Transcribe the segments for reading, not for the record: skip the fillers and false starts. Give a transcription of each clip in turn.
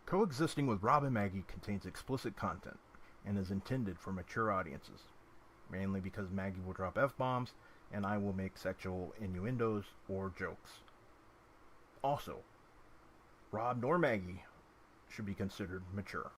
Coexisting with Rob and Maggie contains explicit content and is intended for mature audiences, mainly because Maggie will drop F-bombs and I will make sexual innuendos or jokes. Also, Rob nor Maggie should be considered mature.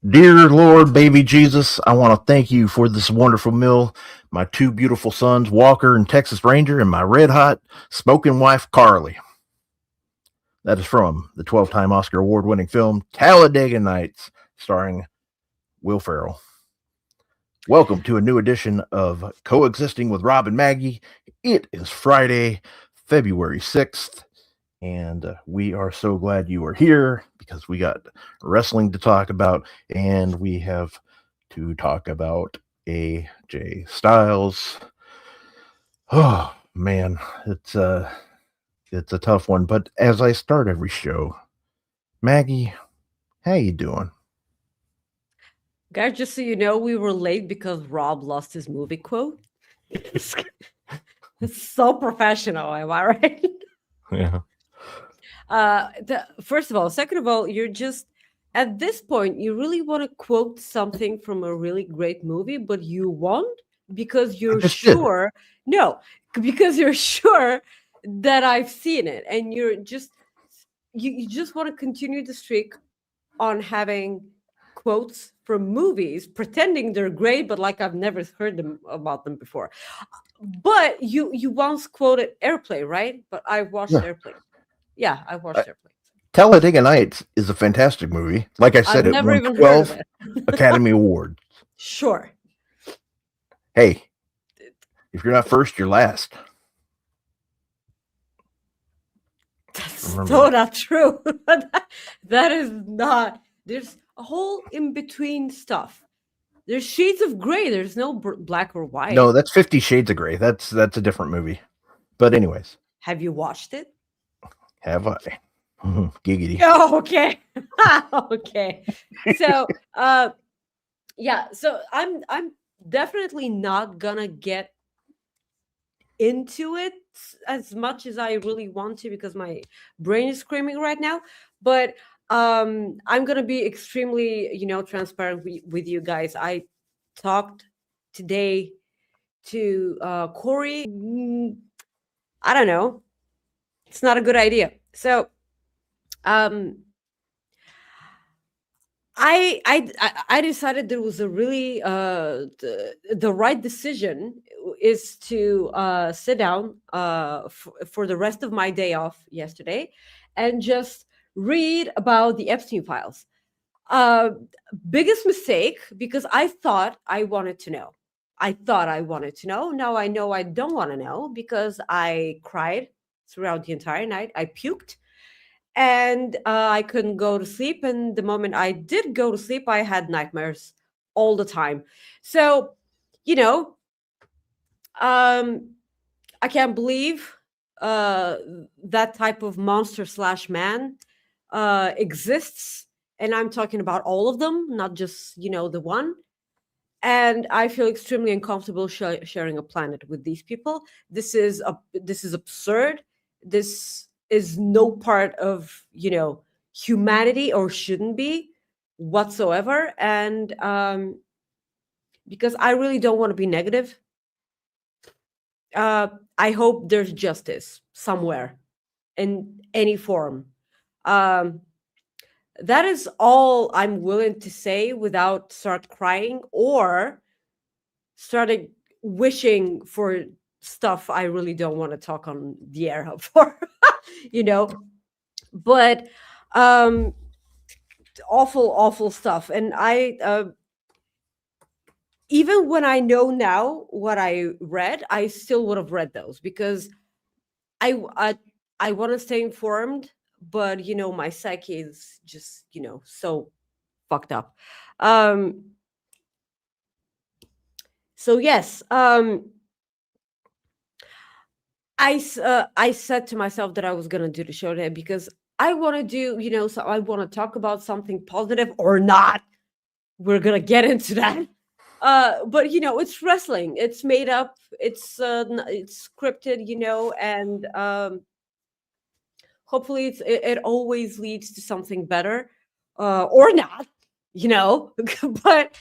Dear Lord, baby Jesus, I want to thank you for this wonderful meal. My two beautiful sons, Walker and Texas Ranger, and my red hot smoking wife, Carly. That is from the 12-time Oscar award winning film Talladega Nights, starring Will Ferrell. Welcome to a new edition of Coexisting with Rob and Maggie. It is Friday, February 6th, and we are so glad you are here because we got wrestling to talk about, and we have to talk about AJ Styles. Oh man, it's a tough one. But as I start every show, Maggie, how you doing? Guys, just so you know, we were late because Rob lost his movie quote. It's so professional, am I right? Yeah. First of all, second of all, you're just at this point, you really want to quote something from a really great movie, but you won't because I you're just did. sure. No, because you're sure that I've seen it, and you just want to continue the streak on having quotes from movies, pretending they're great, but like I've never heard them about them before. But you once quoted Airplane, right? But I watched Yeah. Airplane. Yeah, I Uh, watched Airplane. Talladega Nights is a fantastic movie. Like I I've said, it never won even heard of 12 it. Academy Awards. Sure. Hey, if you're not first, you're last. That's Remember so that. not true. That is not. There's a whole in between stuff. There's shades of gray. There's no black or No, white. that's 50 Shades of Grey. That's a different movie. But anyways, Have you watched it? have I? Giggity. Oh, okay. Okay. So, yeah, so I'm definitely not gonna get into it as much as I really want to because my brain is screaming right now. But I'm gonna be extremely, transparent with you guys. I talked today to Corey. I don't know. It's not a good idea. So um I decided there was a really the right decision is to sit down for the rest of my day off yesterday and just read about the Epstein files. Uh, Biggest mistake because I thought I wanted to know. I thought I wanted to know. Now I know I don't want to know because I cried throughout the entire night. I puked and I couldn't go to sleep. And the moment I did go to sleep, I had nightmares all the time. So, you know, um, I can't believe uh, that type of monster slash man exists. And I'm talking about all of them, not just, the one. And I feel extremely uncomfortable sharing a planet with these people. This is absurd. This is no part of humanity or shouldn't be whatsoever. And because I really don't want to be negative, uh, I hope there's justice somewhere in any form. Um, that is all I'm willing to say without start crying or started wishing for stuff I really don't want to talk on the air for, you know. But um awful, awful stuff. And I even when I know now what I read, I still would have read those because I I want to stay informed, but my psyche is just so fucked up. Um So yes, I said to myself that I was gonna do the show today because I want to do, so I want to talk about something positive or not. We're gonna get into that. But it's wrestling. It's made up. It's scripted. And hopefully it always leads to something better, or not. But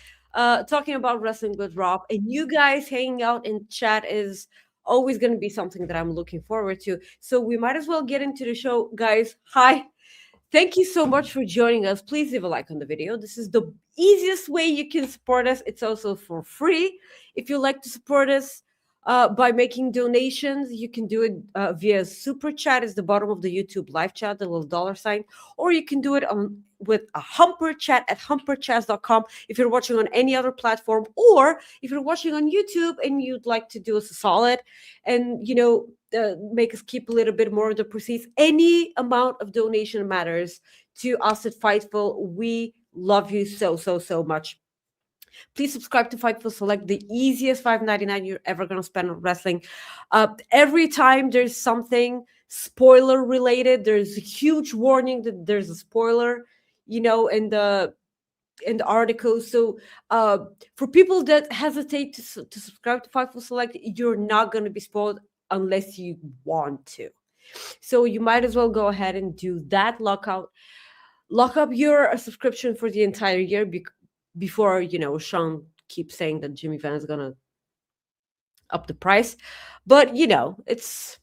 talking about wrestling with Rob and you guys hanging out in chat is always going to be something that I'm looking forward to. So we might as well get into the show, guys. Hi. Thank you so much for joining us. Please leave a like on the video. This is the easiest way you can support us. It's also for free. If you like to support us by making donations, you can do it via super chat. Is the bottom of the YouTube live chat, the little dollar sign, or you can do it with a humper chat at humperchats.com if you're watching on any other platform, or if you're watching on YouTube and you'd like to do us a solid and make us keep a little bit more of the proceeds. Any amount of donation matters to us at Fightful. We love you so, so, so much. Please subscribe to Fightful Select, the easiest $5.99 you're ever going to spend on wrestling. Every time there's something spoiler related, there's a huge warning that there's a spoiler, in the article. So for people that hesitate to subscribe to Fightful Select, you're not going to be spoiled unless you want to. So you might as well go ahead and do that. Lock up your subscription for the entire year before Sean keeps saying that Jimmy Van is gonna up the price. But it's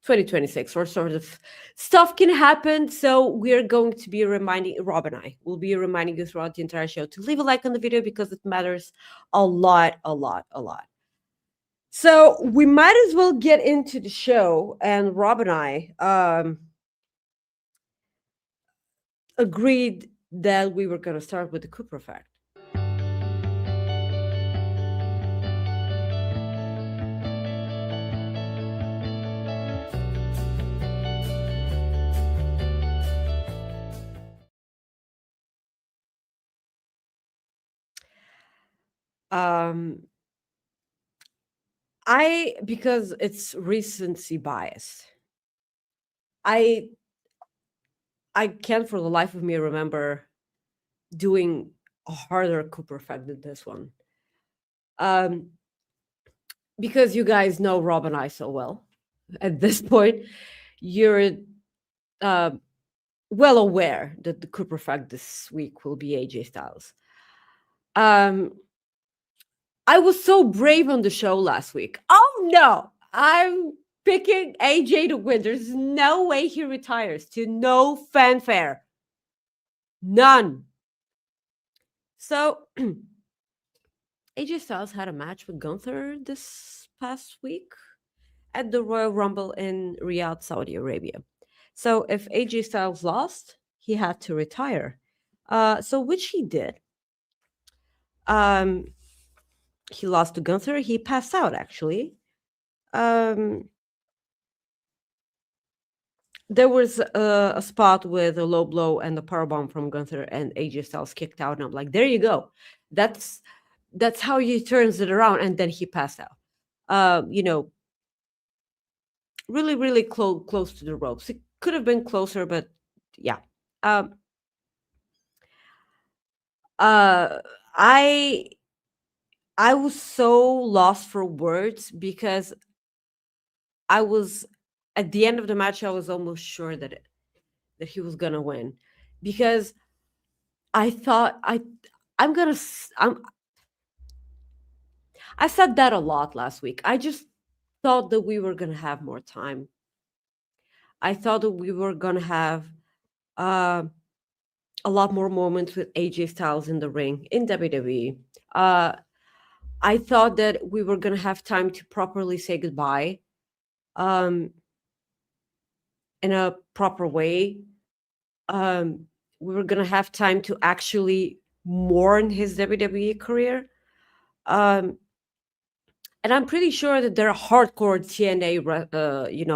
2026, or sort of stuff can happen. So we're going to be reminding Rob and I will be reminding you throughout the entire show to leave a like on the video because it matters a lot, a lot, a lot. So we might as well get into the show, and Rob and I agreed that we were going to start with the Cooper effect. Because it's recency bias, I can't for the life of me remember doing a harder Cooper effect than this one. Because you guys know Rob and I so well. At this point, you're well aware that the Cooper effect this week will be AJ Styles. I was so brave on the show last week. Oh no, I'm picking AJ to win. There's no way he retires to no fanfare. None. So AJ Styles had a match with Gunther this past week at the Royal Rumble in Riyadh, Saudi Arabia. So if AJ Styles lost, he had to retire. So which he did. He lost to Gunther. He passed out, actually. There was a spot with a low blow and a powerbomb from Gunther, and AJ Styles kicked out. And I'm like, there you go. That's how he turns it around. And then he passed out. Really, really close to the ropes. It could have been closer, but yeah. I was so lost for words because I was at the end of the match. I was almost sure that he was gonna win because I thought I said that a lot last week. I just thought that we were gonna have more time. I thought that we were gonna have a lot more moments with AJ Styles in the ring in WWE. I thought that we were going to have time to properly say goodbye in a proper way. We were going to have time to actually mourn his WWE career. And I'm pretty sure that there are hardcore TNA,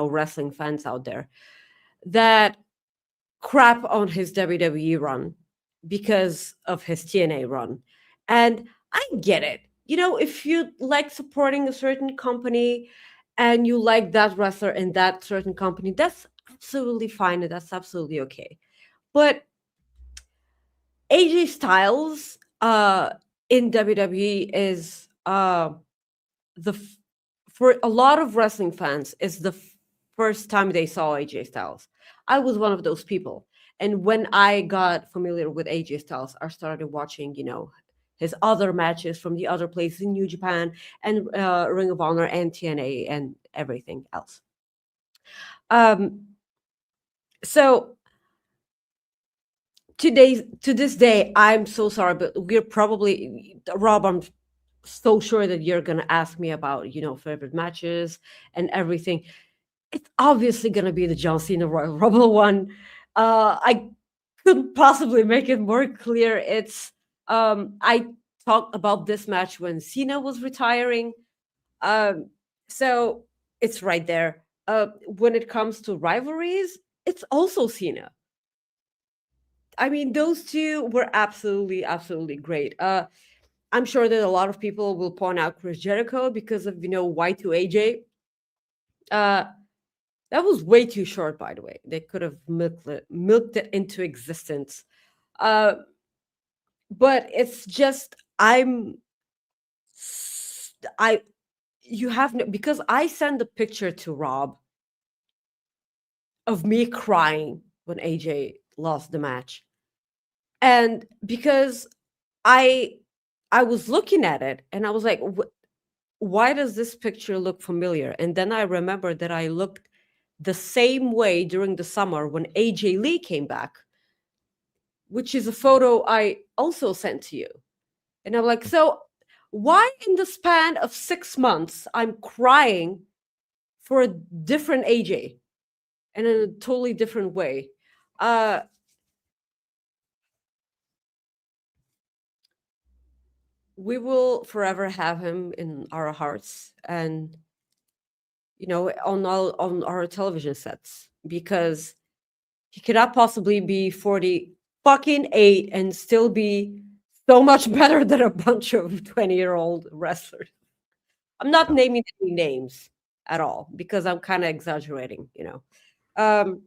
wrestling fans out there that crap on his WWE run because of his TNA run. And I get it. if you like supporting a certain company and you like that wrestler in that certain company, that's absolutely fine and that's absolutely okay. But AJ Styles in WWE is the f- for a lot of wrestling fans is the first time they saw AJ Styles. I was one of those people. And when I got familiar with AJ Styles, I started watching, his other matches from the other places in New Japan and Ring of Honor and TNA and everything else. Um, so to this day, I'm so sorry, but we're probably Rob. I'm so sure that you're gonna ask me about favorite matches and everything. It's obviously gonna be the John Cena Royal Rumble one. I couldn't possibly make it more clear. It's I talked about this match when Cena was retiring. Um, so it's right there. When it comes to rivalries, it's also Cena. I mean, those two were absolutely, absolutely great. I'm sure that a lot of people will point out Chris Jericho because of Y2AJ. Uh, that was way too short, by the way. They could have milked it into existence. Uh, but it's just I you have no, because I sent a picture to Rob of me crying when AJ lost the match, and because I I was looking at it and I was like, why does this picture look familiar? And then I remembered that I looked the same way during the summer when AJ Lee came back, which is a photo I also sent to you. And I'm like, so why in the span of 6 months I'm crying for a different AJ and in a totally different way? We will forever have him in our hearts and on our television sets because he cannot possibly be 40 fucking 8 and still be so much better than a bunch of 20-year-old wrestlers. I'm not naming any names at all because I'm kind of exaggerating. Um,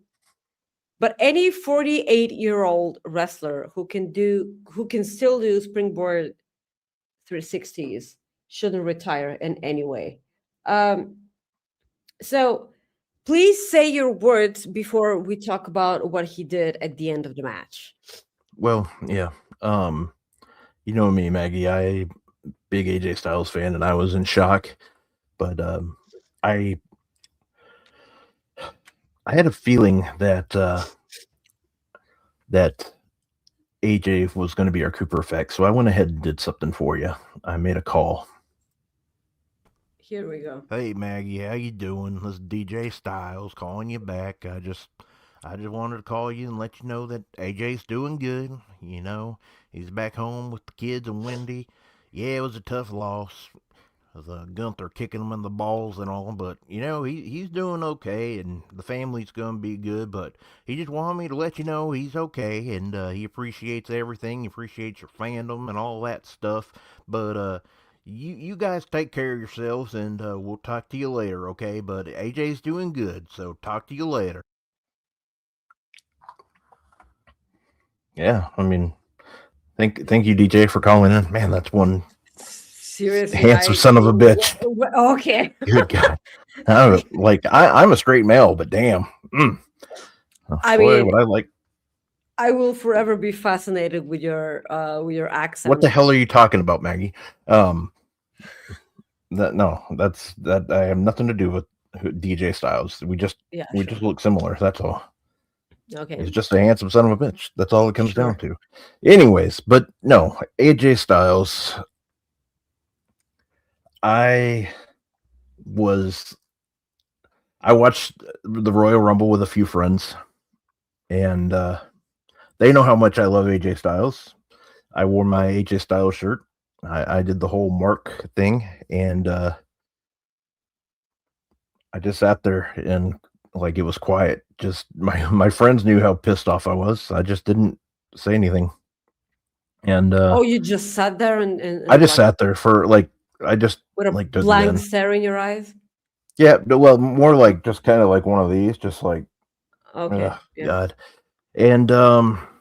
but any 48-year-old wrestler who can still do springboard 360s shouldn't retire in any way. Um, so please say your words before we talk about what he did at the end of the match. Well, yeah. You know me, Maggie. I big AJ Styles fan, and I was in shock. But I I had a feeling that AJ was going to be our Cooper effect, so I went ahead and did something for you. I made a call. Here we go. Hey Maggie, how you doing? This is DJ Styles calling you back. I just wanted to call you and let you know that AJ's doing good. He's back home with the kids and Wendy. Yeah, it was a tough loss. The Gunther kicking him in the balls and all, but he's doing okay, and the family's gonna be good. But he just wanted me to let you know he's okay, and he appreciates everything. He appreciates your fandom and all that stuff. But you guys take care of yourselves, and we'll talk to you later, okay? But AJ's doing good, so talk to you later. Yeah, I mean, thank you, DJ, for calling in. Man, that's one Seriously, handsome son of a bitch. Okay. Good God. I'm a straight male, but damn. I Boy, mean, would I like. I will forever be fascinated with your accent. What the hell are you talking about, Maggie? Um, that I have nothing to do with DJ Styles. Yeah, We sure. just look similar. That's all. Okay. He's just a handsome son of a bitch. That's all it comes down Sure. to. Anyways, but no, AJ Styles. I was I watched the Royal Rumble with a few friends, and they know how much I love AJ Styles. I wore my AJ Styles shirt. I did the whole mark thing, and I just sat there and like it was quiet. Just my friends knew how pissed off I was. I just didn't say anything. And Oh, you just sat there I and just watched sat there for like I just with a like took it blank in. stare in your eyes? Yeah, well, more like just kind of like one of these, just like Okay, yeah. God. And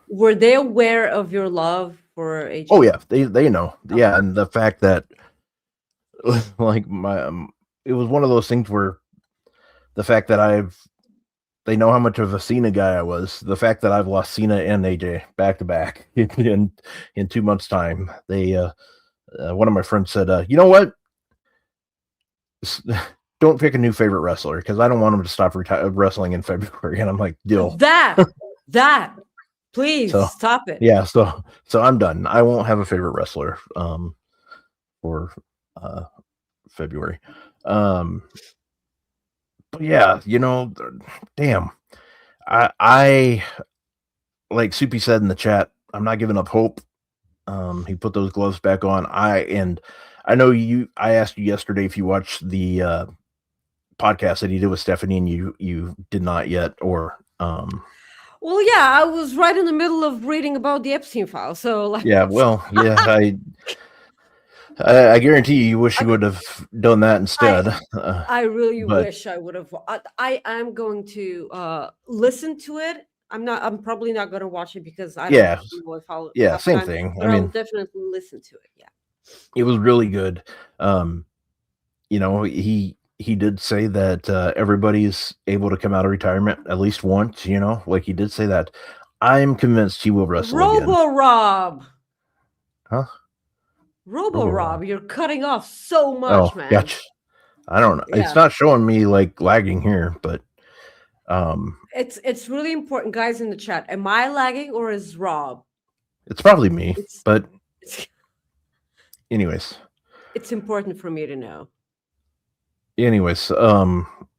Were they aware of your love for oh AJ? yeah, they know. Okay. Yeah, and the fact that like my it was one of those things where the fact that they know how much of a Cena guy I was. The fact that I've lost Cena and AJ back to back in 2 months' time. They one of my friends said, "You know what? Don't pick a new favorite wrestler because I don't want him to stop wrestling in February." And I'm like, "Deal." That, please So stop it. yeah, so I'm done. I won't have a favorite wrestler for uh, February. Um, but yeah, damn. I like Soupy said in the chat. I'm not giving up hope. He put those gloves back on. I know you. I asked you yesterday if you watched the podcast that he did with Stephanie, and you did not yet, or Well, yeah, I was right in the middle of reading about the Epstein file, so like, yeah, well, yeah, I guarantee you wish I you would have done that I instead. I really But wish I would have. I am going to listen to it. I'm not. I'm probably not going to watch it because I don't yeah, know if I'll yeah, have same time. thing. I But I'll mean, definitely listen to it. Yeah. it was really good. Um, he did say that everybody's able to come out of retirement at least once. Like he did say that. I'm convinced he will wrestle again. Robo Rob, Huh? Robo Robo Rob. Rob, you're cutting off so Oh, much, man. gotcha. I don't know. It's Yeah. not showing me like lagging here, but um, It's really important, guys, in the chat. Am I lagging or is Rob? it's probably me. It's But it's anyways, it's important for me to know. anyways,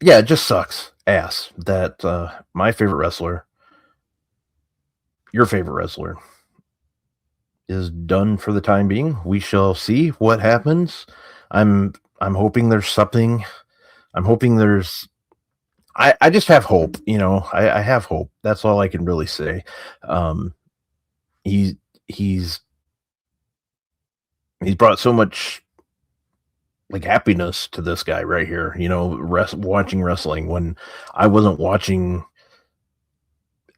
yeah, it just sucks ass that my favorite wrestler, your favorite wrestler, is done for the time being. We shall see what happens. I'm hoping there's something. I'm hoping there's. I just have hope. I have hope. That's all I can really say. Um, he he's he's brought so much like happiness to this guy right here. Watching wrestling when I wasn't watching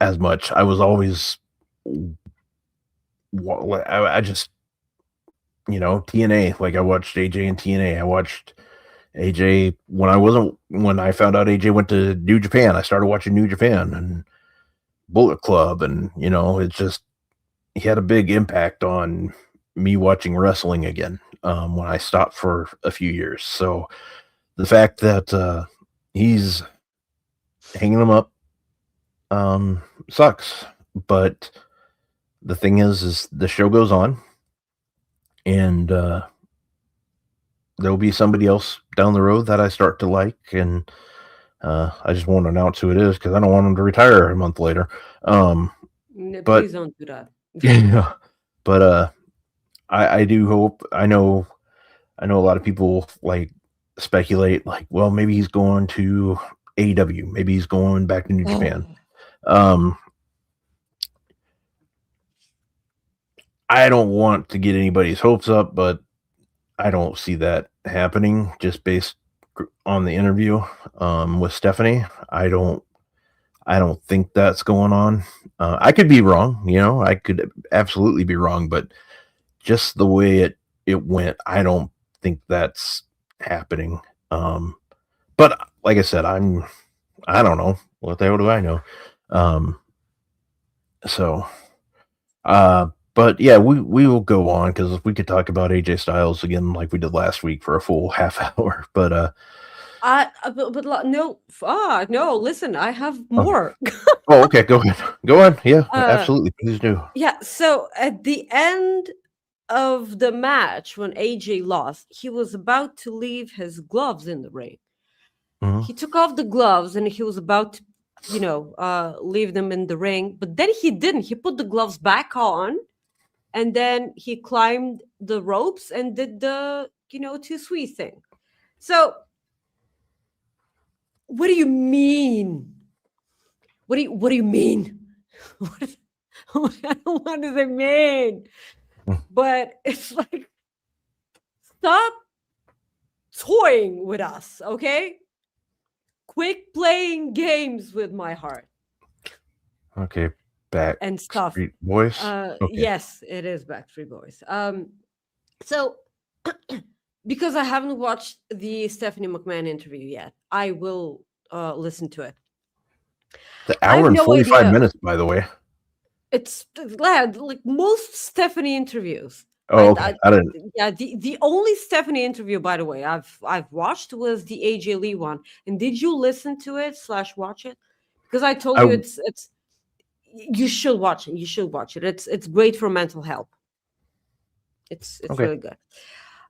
as much. I was always I just TNA. Like I watched AJ and TNA. I watched AJ when I found out AJ went to New Japan. I started watching New Japan and Bullet Club, and it's just he had a big impact on me watching wrestling again when I stopped for a few years. So the fact that he's hanging them up sucks, but the thing is the show goes on, and there'll be somebody else down the road that I start to like, and I just won't announce who it is because I don't want him to retire a month later. But Please don't do that. yeah, but I do hope. I know a lot of people like speculate like, well, maybe he's going to AEW, maybe he's going back to New Japan. Um, I don't want to get anybody's hopes up, but I don't see that happening just based on the interview with Stephanie. I don't think that's going on. I could be wrong, I could absolutely be wrong, but just the way it went, I don't think that's happening. But like I said, I don't know. What the hell do I know? Um, so but yeah, we will go on because we could talk about AJ Styles again like we did last week for a full half hour. But no. Listen, I have oh, more. okay, go ahead, go on. Yeah, absolutely, please do. Yeah. So at the end of the match, when AJ lost, he was about to leave his gloves in the ring. Mm-hmm. He took off the gloves and he was about to, leave them in the ring. But then he didn't. He put the gloves back on, and then he climbed the ropes and did the, too sweet thing. So, what do you mean? What do you mean? What does it mean? But it's like, stop toying with us, okay? Quit playing games with my heart Okay, back and stuff. Street Boys. Okay, Yes, it is Backstreet Boys. So because I haven't watched the Stephanie McMahon interview yet, I will listen to it. the I hour have and no 45 idea. minutes, by the way. It's glad like most Stephanie interviews. Oh, okay. I didn't. Yeah, the only Stephanie interview, by the way, I've watched was the AJ Lee one. And did you listen to it / watch it? Because I told you I it's you should watch it. You should watch it. It's great for mental health. It's okay. really good.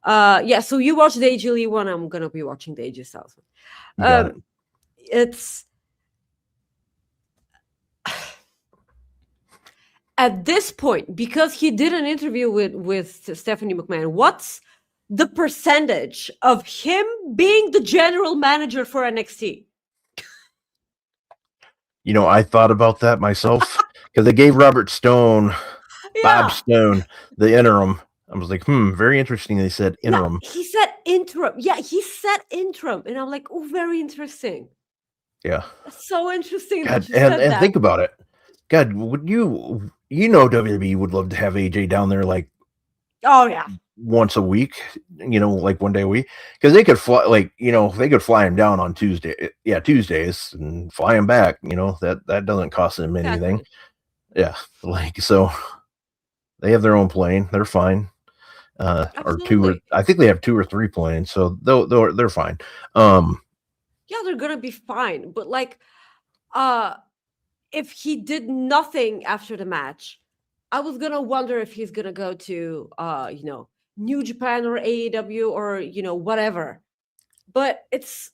Yeah. So you watch the AJ Lee one. I'm gonna be watching the AJ Styles one. You got it. It's at this point, because he did an interview with Stephanie McMahon, what's the percentage of him being the general manager for NXT? You know, I thought about that myself because they gave Robert Stone, Bob Stone, the interim. I was like, very interesting. They said interim. Yeah, he said interim. Yeah, he said interim. And I'm like, oh, very interesting. Yeah. That's so interesting God, that you said and that. think about it. God, would you WWE would love to have AJ down there like once a week, like one day a week, because they could fly, they could fly him down on Tuesdays and fly him back. That doesn't cost them anything. Yeah, so they have their own plane, they're fine. Or I think they have 2 or 3 planes, so they're fine. Yeah, they're gonna be fine, but like, if he did nothing after the match, I was gonna wonder if he's gonna go to New Japan or AEW or whatever. But it's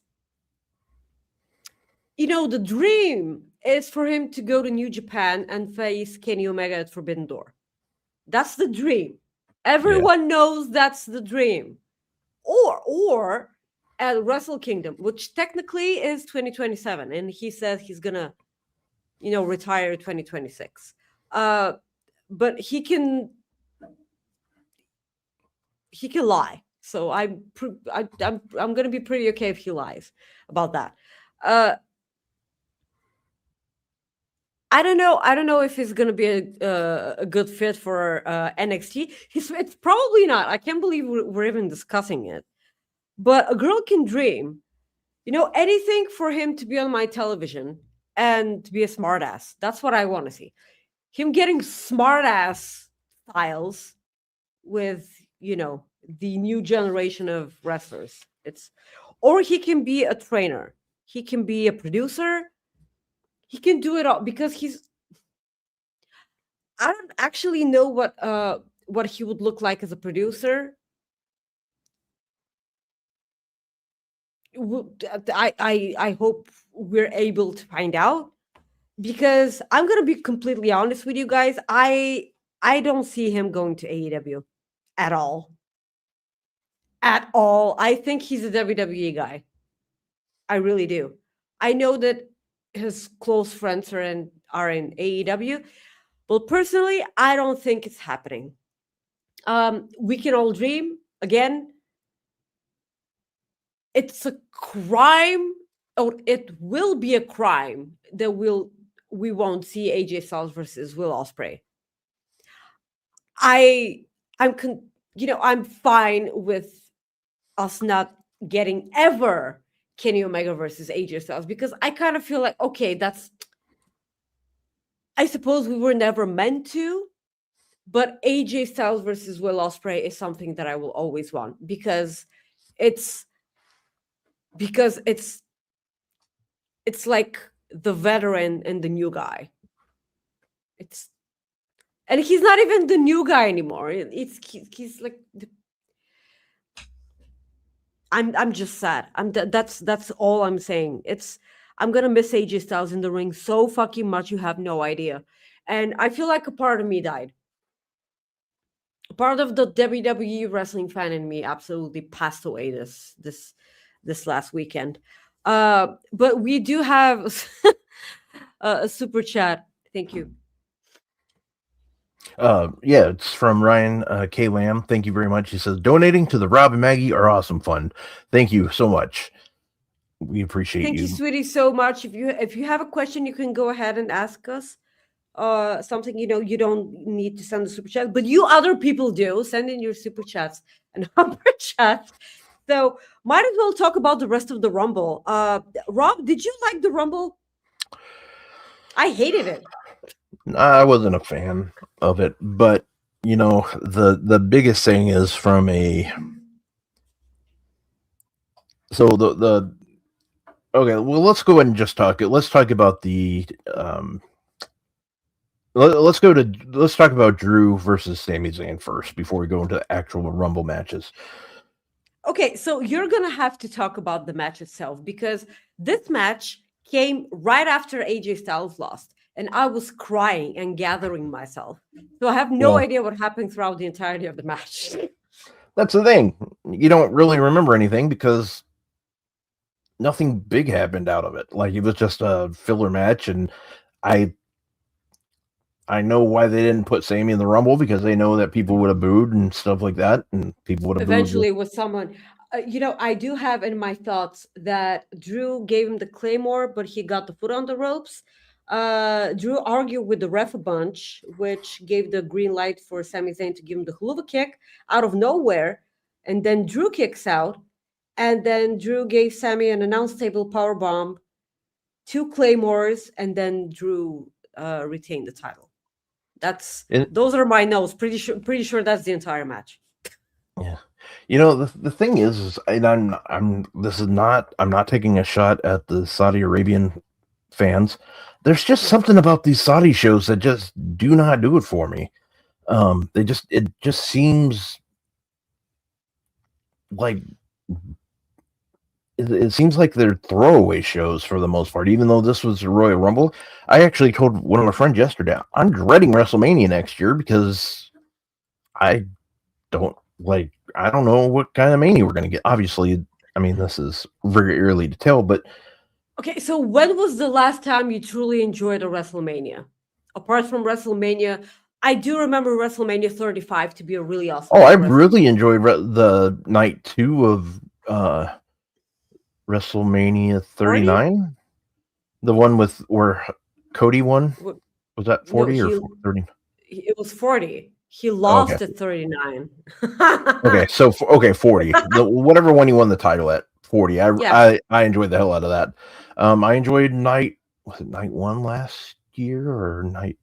the dream is for him to go to New Japan and face Kenny Omega at Forbidden Door. That's the dream. Everyone knows that's the dream. Or at Wrestle Kingdom, which technically is 2027, and he says he's gonna retire 2026. But he can lie. So I'm gonna be pretty okay if he lies about that. I don't know if he's gonna be a good fit for NXT. It's probably not. I can't believe we're even discussing it. But a girl can dream. Anything for him to be on my television and to be a smartass. That's what I want to see. Him getting smartass styles with the new generation of wrestlers. Or he can be a trainer. He can be a producer. He can do it all because I don't actually know what he would look like as a producer. I hope we're able to find out, because I'm gonna be completely honest with you guys. I don't see him going to AEW at all. At all. I think he's a WWE guy. I really do. I know that his close friends are in AEW, but personally, I don't think it's happening. We can all dream again. It's a crime, or it will be a crime that we won't see AJ Styles versus Will Ospreay. I'm fine with us not getting ever Kenny Omega versus AJ Styles, because I kind of feel like, okay, I suppose we were never meant to, but AJ Styles versus Will Ospreay is something that I will always want, because it's like the veteran and the new guy. And he's not even the new guy anymore. He's like I'm just sad. That's all I'm saying. I'm gonna miss AJ Styles in the ring so fucking much, you have no idea. And I feel like a part of me died. Part of the WWE wrestling fan in me absolutely passed away this last weekend. But we do have a super chat. Thank you. Yeah, it's from Ryan K. Lamb. Thank you very much. He says, donating to the Rob and Maggie are awesome fund. Thank you so much. We appreciate Thank you, you. sweetie, so much. If you have a question, you can go ahead and ask us. Something you don't need to send a super chat, but you other people do. Send in your super chats and upper chats. So might as well talk about the rest of the Rumble. Rob, did you like the Rumble? I hated it. I wasn't a fan of it, but the biggest thing is from a so the okay. Well, let's go ahead and just talk. Let's talk about the let's talk about Drew versus Sami Zayn first before we go into actual Rumble matches. Okay, so you're gonna have to talk about the match itself because this match came right after AJ Styles lost, and I was crying and gathering myself. So I have no idea what happened throughout the entirety of the match. That's the thing. You don't really remember anything because nothing big happened out of it. Like, it was just a filler match, and I know why they didn't put Sami in the Rumble, because they know that people would have booed and stuff like that, and people would have Eventually, booed. with someone, I do have in my thoughts that Drew gave him the Claymore, but he got the foot on the ropes. Drew argued with the ref a bunch, which gave the green light for Sami Zayn to give him the Huluva kick out of nowhere, and then Drew kicks out, and then Drew gave Sami an announce table power bomb, 2 Claymores, and then Drew retained the title. Those are my notes. Pretty sure that's the entire match. Yeah. The thing is and I'm not taking a shot at the Saudi Arabian fans. There's just something about these Saudi shows that just do not do it for me. It just seems like it seems like they're throwaway shows for the most part. Even though this was a Royal Rumble, I actually told one of my friends yesterday, I'm dreading WrestleMania next year because I don't know what kind of Mania we're going to get. Obviously, I mean, this is very early to tell, but okay. So when was the last time you truly enjoyed a WrestleMania? Apart from WrestleMania, I do remember WrestleMania 35 to be a really awesome. I really enjoyed the night 2 of WrestleMania 39, the one where Cody won. Was that 40 or 30? It was 40. He lost at 39. Okay, so 40. Whatever one he won the title at, 40. I enjoyed the hell out of that. I enjoyed night 1 last year or night.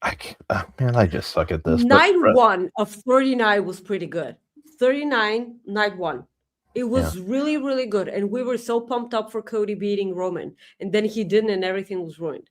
I just suck at this. Night 1 of 39 was pretty good. 39, night 1. It was really, really good. And we were so pumped up for Cody beating Roman. And then he didn't, and everything was ruined.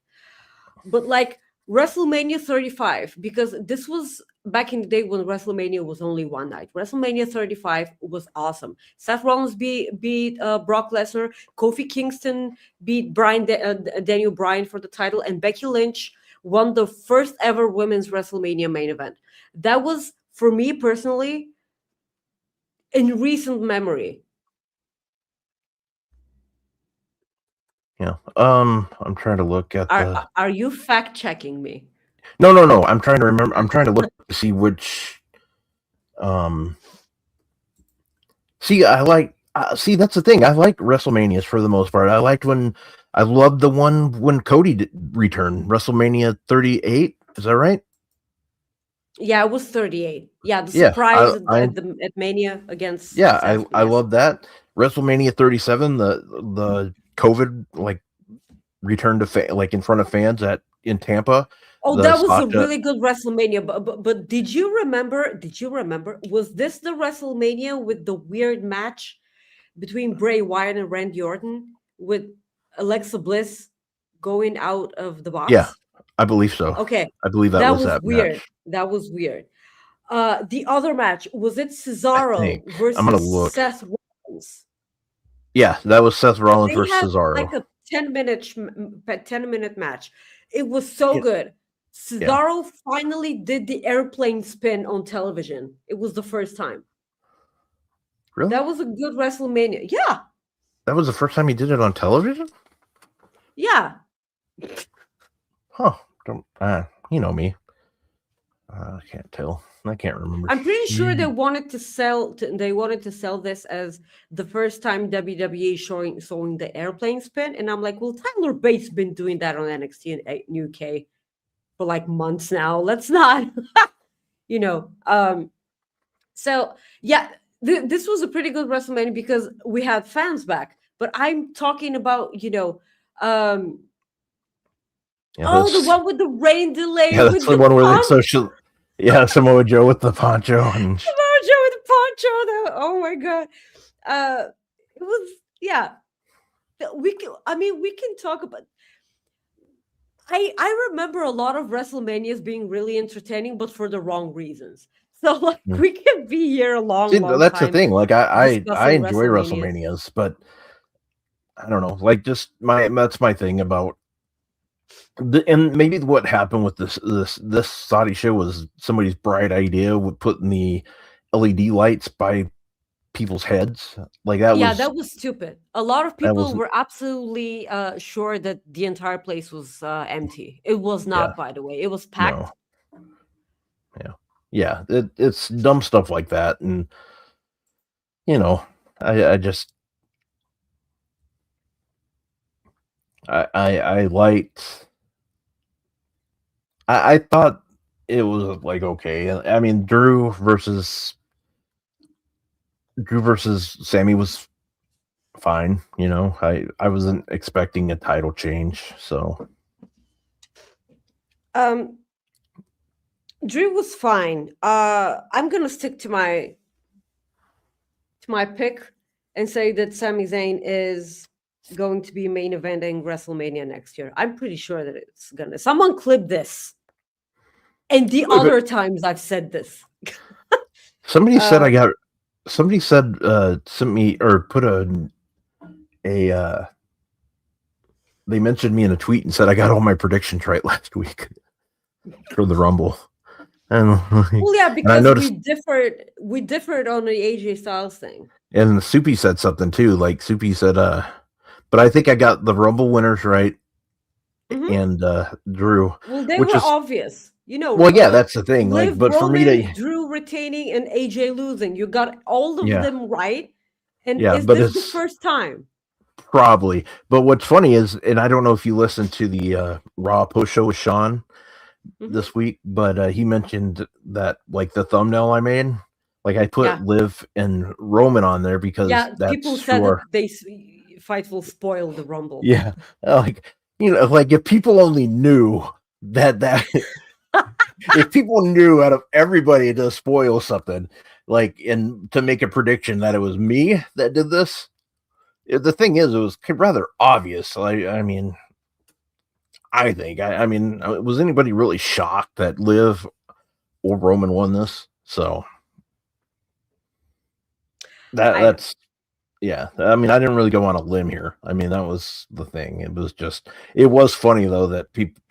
But like WrestleMania 35, because this was back in the day when WrestleMania was only one night. WrestleMania 35 was awesome. Seth Rollins beat Brock Lesnar. Kofi Kingston beat Daniel Bryan for the title. And Becky Lynch won the first ever women's WrestleMania main event. That was, for me personally, in recent memory. Yeah. I'm trying to look at Are you fact checking me? No. I'm trying to remember. I'm trying to look to see which. See, that's the thing. I like WrestleManias for the most part. I loved the one when Cody returned, WrestleMania 38. Is that right? Yeah, it was 38. Yeah, the surprise at Mania against. Yeah, I love that. WrestleMania 37, the COVID return to in front of fans in Tampa. Oh, that was a really good WrestleMania. But did you remember? Was this the WrestleMania with the weird match between Bray Wyatt and Randy Orton with Alexa Bliss going out of the box? Yeah, I believe so. Okay, I believe that was weird. Match. That was weird. The other match, was it Cesaro versus Seth Rollins? Yeah, that was Seth Rollins versus Cesaro. Like a 10-minute match. It was so good. Cesaro finally did the airplane spin on television. It was the first time. Really? That was a good WrestleMania. Yeah. That was the first time he did it on television? Yeah. Huh. You know me. I can't tell. I can't remember. I'm pretty sure they wanted to sell. They wanted to sell this as the first time WWE showing the airplane spin, and I'm like, well, Tyler Bates been doing that on NXT in UK for like months now. Let's not, you know. So yeah, this was a pretty good WrestleMania because we had fans back. But I'm talking about, the one with the rain delay that's with the the one where they poncho. Samoa Joe with the poncho and Samoa Joe with the poncho. Oh my god. It was, yeah. We can talk about. I remember a lot of WrestleManias being really entertaining, but for the wrong reasons. So like we can be here a long that's time. The thing. Like I discussing enjoy WrestleManias, but I don't know. Like just that's my thing about. And maybe what happened with this Saudi show was somebody's bright idea with putting the LED lights by people's heads. Like that was stupid. A lot of people were absolutely sure that the entire place was empty. It was not, by the way. It was packed. No. Yeah. It's dumb stuff like that, and I just I liked. I thought it was like okay. I mean, Drew versus Sammy was fine. I wasn't expecting a title change, so. Drew was fine. I'm gonna stick to my pick and say that Sami Zayn is going to be main eventing WrestleMania next year. I'm pretty sure that it's gonna. Someone clip this. And the other times I've said this. Somebody said Somebody said sent me or put they mentioned me in a tweet and said I got all my predictions right last week for the Rumble. And well, yeah, because we differed on the AJ Styles thing. And Soupy said something too. Like Soupy said, but I think I got the Rumble winners right, and Drew. Well, they were obvious. Well, yeah, that's the thing. Like, but Roman, for me to Drew retaining and AJ losing, you got all of them right. And is this the first time? Probably. But what's funny is, and I don't know if you listened to the Raw post show with Sean this week, but he mentioned that like the thumbnail I made, like I put Liv and Roman on there because people said that Fightful spoiled the Rumble. Yeah, like like if people only knew that if people knew out of everybody to spoil something, like, and to make a prediction that it was me that did this, the thing is, it was rather obvious. I mean, I think, I mean, was anybody really shocked that Liv or Roman won this? So that's, yeah. I mean, I didn't really go on a limb here. I mean, that was the thing. It was funny though that people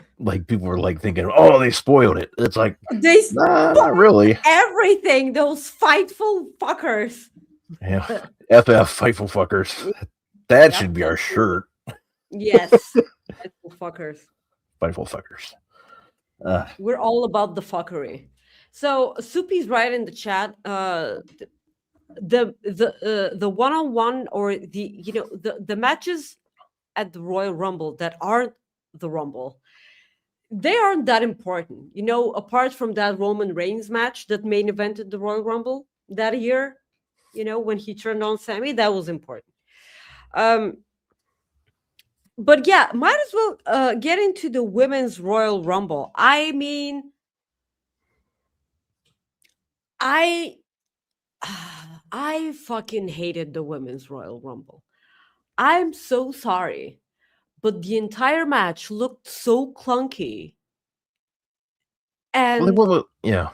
were like thinking, oh, they spoiled it. It's like, not really. Everything, those Fightful fuckers. Yeah, FF Fightful fuckers. That should be our shirt. Yes, Fightful fuckers. Fightful fuckers. We're all about the fuckery. So Soupy's right in the chat. The one-on-one or the matches at the Royal Rumble that aren't the Rumble, they aren't that important. Apart from that Roman Reigns match that main evented the Royal Rumble that year, when he turned on Sammy, that was important. But yeah, might as well get into the women's Royal Rumble. I mean, I fucking hated the women's Royal Rumble. I'm so sorry, but the entire match looked so clunky. And yeah,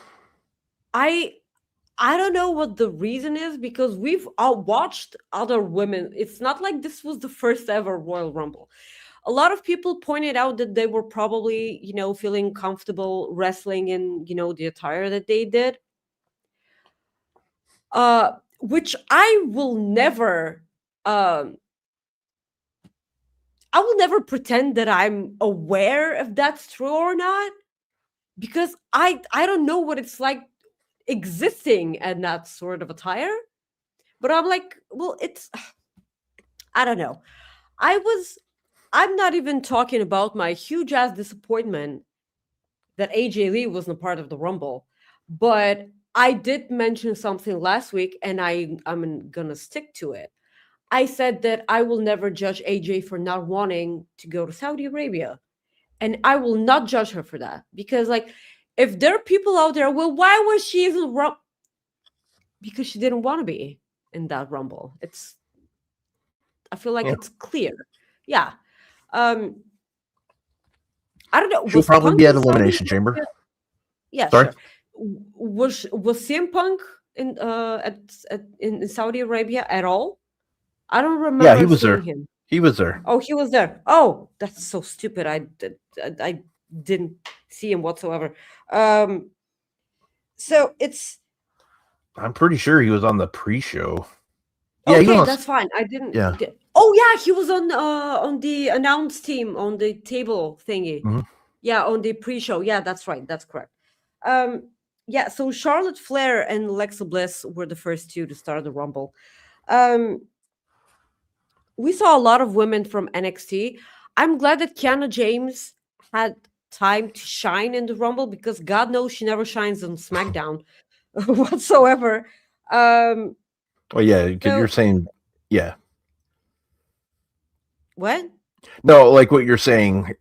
I don't know what the reason is, because we've watched other women. It's not like this was the first ever Royal Rumble. A lot of people pointed out that they were probably, feeling comfortable wrestling in, the attire that they did. Which I will never pretend that I'm aware if that's true or not. because I don't know what it's like existing in that sort of attire. But I'm like, well, it's I don't know. I'm not even talking about my huge ass disappointment that AJ Lee wasn't a part of the Rumble, but I did mention something last week, and I'm gonna stick to it. I said that I will never judge AJ for not wanting to go to Saudi Arabia, and I will not judge her for that, because like, if there are people out there, well, why was she in the Rumble? Because she didn't want to be in that Rumble. I feel like it's clear. Yeah. Um, I don't know. She'll Was probably Punk be in at Saudi Elimination Arabia? Chamber. Yeah, Sorry? sure. Was CM Punk in in Saudi Arabia at all? I don't Yeah, remember he was seeing there. him. He was there. Oh, he was there. Oh, that's so stupid. I didn't see him whatsoever. So it's I'm pretty sure he was on the pre-show. Yeah, he okay. was. That's fine. I didn't. Yeah. Oh yeah, he was on the announce team on the table thingy. Mm-hmm. Yeah, on the pre-show. Yeah, that's right. That's correct. Yeah, so Charlotte Flair and Alexa Bliss were the first two to start the Rumble. We saw a lot of women from NXT. I'm glad that Kiana James had time to shine in the Rumble, because God knows she never shines on SmackDown whatsoever. Oh yeah, because So you're saying, yeah. what? No, like what you're saying.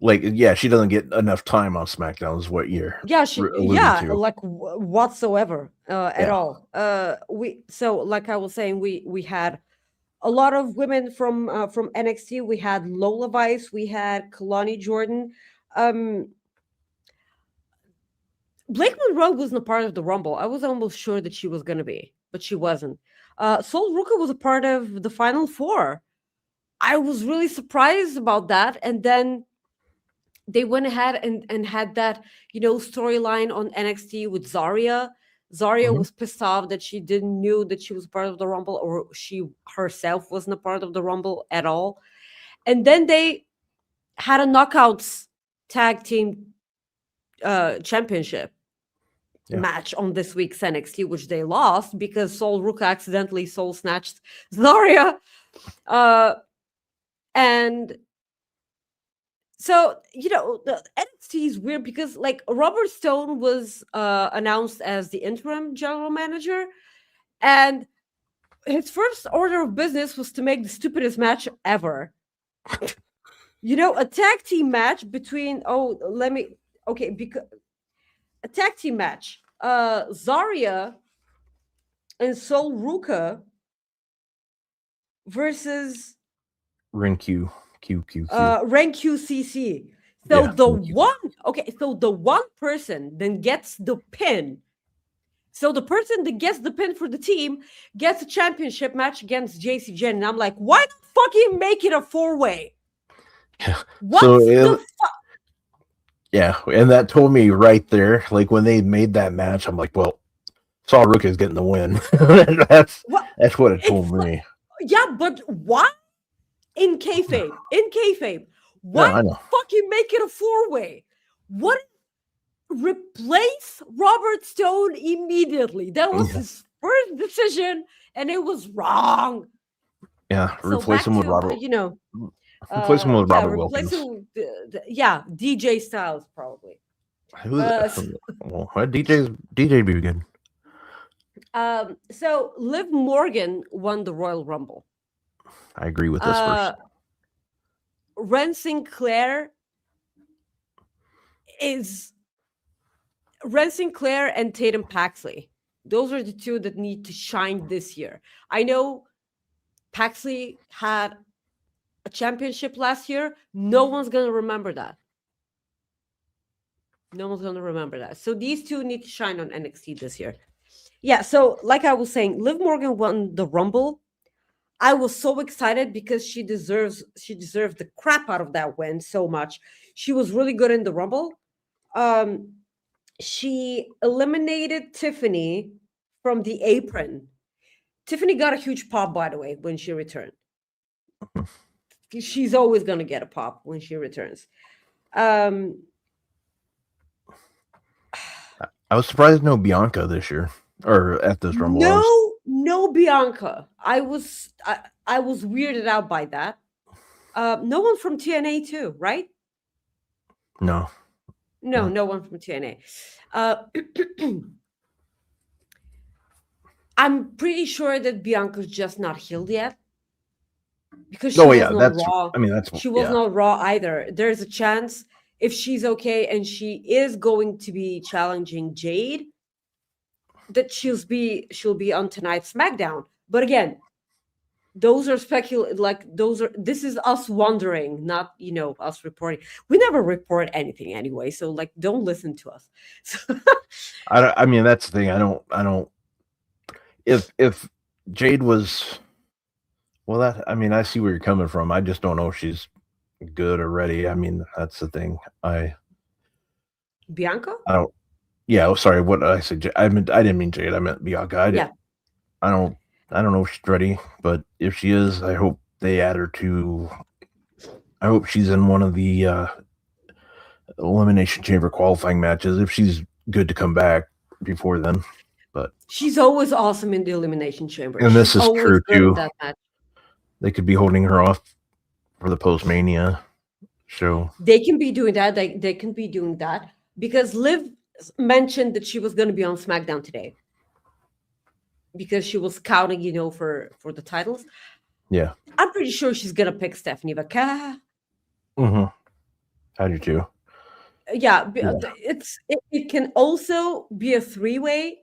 Like, yeah, she doesn't get enough time on SmackDown. Is what you're alluding to? Like whatsoever at all. Like I was saying, we had a lot of women from NXT. We had Lola Vice, we had Kalani Jordan. Blake Monroe wasn't a part of the Rumble. I was almost sure that she was going to be, but she wasn't. Sol Ruka was a part of the Final Four. I was really surprised about that. And then they went ahead and had that, storyline on NXT with Zarya. Zarya was pissed off that she didn't knew that she was part of the Rumble, or she herself wasn't a part of the Rumble at all. And then they had a knockouts tag team championship match on this week's NXT, which they lost because Sol Ruka accidentally soul snatched Zarya. And so, the NXT is weird because, like, Robert Stone was announced as the interim general manager, and his first order of business was to make the stupidest match ever. A tag team match between, because a tag team match, Zarya and Sol Ruka versus Renq. Rank QCC. So the one person then gets the pin. So the person that gets the pin for the team gets a championship match against JC Jen. And I'm like, why not fucking make it a 4-way? What the fuck? Yeah, and that told me right there, like when they made that match, I'm like, well, Sol Ruka is getting the win. That's what it told me. Yeah, but why? In kayfabe. Why fucking make it a 4-way? What? Replace Robert Stone immediately. That was his first decision, and it was wrong. Yeah, replace him with Robert. Replace him with Robert Wilkins. DJ Styles probably. DJ be good. So Liv Morgan won the Royal Rumble. I agree with this first. Ren Sinclair and Tatum Paxley. Those are the two that need to shine this year. I know Paxley had a championship last year. No one's going to remember that. So these two need to shine on NXT this year. Yeah, so like I was saying, Liv Morgan won the Rumble. I was so excited because she deserved the crap out of that win so much. She was really good in the Rumble. She eliminated Tiffany from the apron. Tiffany got a huge pop, by the way, when she returned. She's always going to get a pop when she returns. I was surprised no Bianca this year or at this Rumble. No Bianca. I was weirded out by that. No one from TNA too, right? No. No one from TNA. I'm pretty sure that Bianca's just not healed yet because she was not Raw. I mean, that's she was not Raw either. There's a chance if she's okay and she is going to be challenging Jade, that she'll be on tonight's SmackDown. But again, those are this is us wondering, not us reporting. We never report anything anyway, so like don't listen to us. I mean, that's the thing. I don't if Jade was I mean, I see where you're coming from. I just don't know if she's good or ready. I mean, that's the thing. Bianca? I don't. Yeah. Oh, sorry. What I said? I didn't mean Jade. I meant Bianca. I don't know if she's ready, but if she is, I hope they add her to. I hope she's in one of the Elimination Chamber qualifying matches. If she's good to come back before then, but she's always awesome in the Elimination Chamber, and this is true too. That match. They could be holding her off for the post-Mania show. They can be doing that. They can be doing that because Liv mentioned that she was going to be on SmackDown today because she was scouting, for the titles. Yeah, I'm pretty sure she's going to pick Stephanie Vaca. Mm-hmm. I do too. Yeah. It can also be a three-way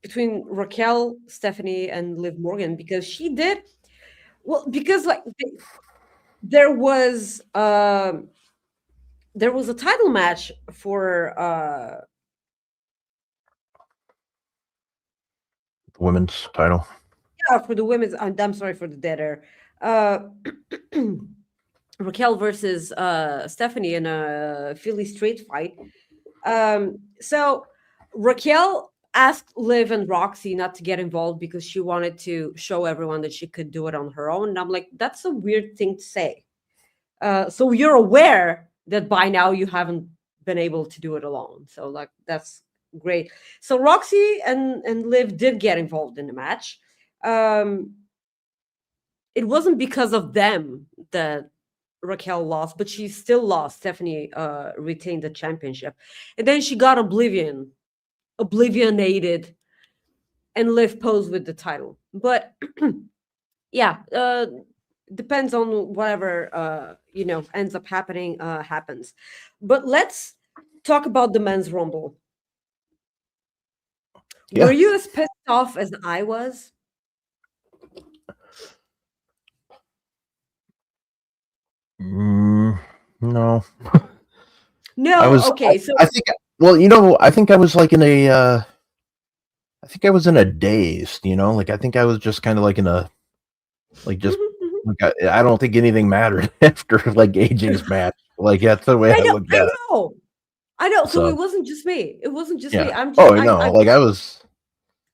between Raquel, Stephanie, and Liv Morgan because she did well. Because there was a title match for the women's title. Yeah, for the women's. I'm sorry for the dead air. Raquel versus Stephanie in a Philly street fight. So Raquel asked Liv and Roxy not to get involved because she wanted to show everyone that she could do it on her own. And I'm like, that's a weird thing to say. So you're aware that by now you haven't been able to do it alone. So like, that's great. So Roxy and Liv did get involved in the match. It wasn't because of them that Raquel lost, but she still lost. Stephanie retained the championship. And then she got oblivionated, and Liv posed with the title. But yeah, depends on whatever ends up happening happens. But let's talk about the men's rumble. Yeah. Were you as pissed off as I was? No. No. Okay. So I think. Well, I think I was like in a. I think I was in a daze. Like I think I was just kind of like in a, like just. Like I don't think anything mattered after like AJ's match. Like that's the way I looked at it. I know. So it wasn't just me. It wasn't just me. I was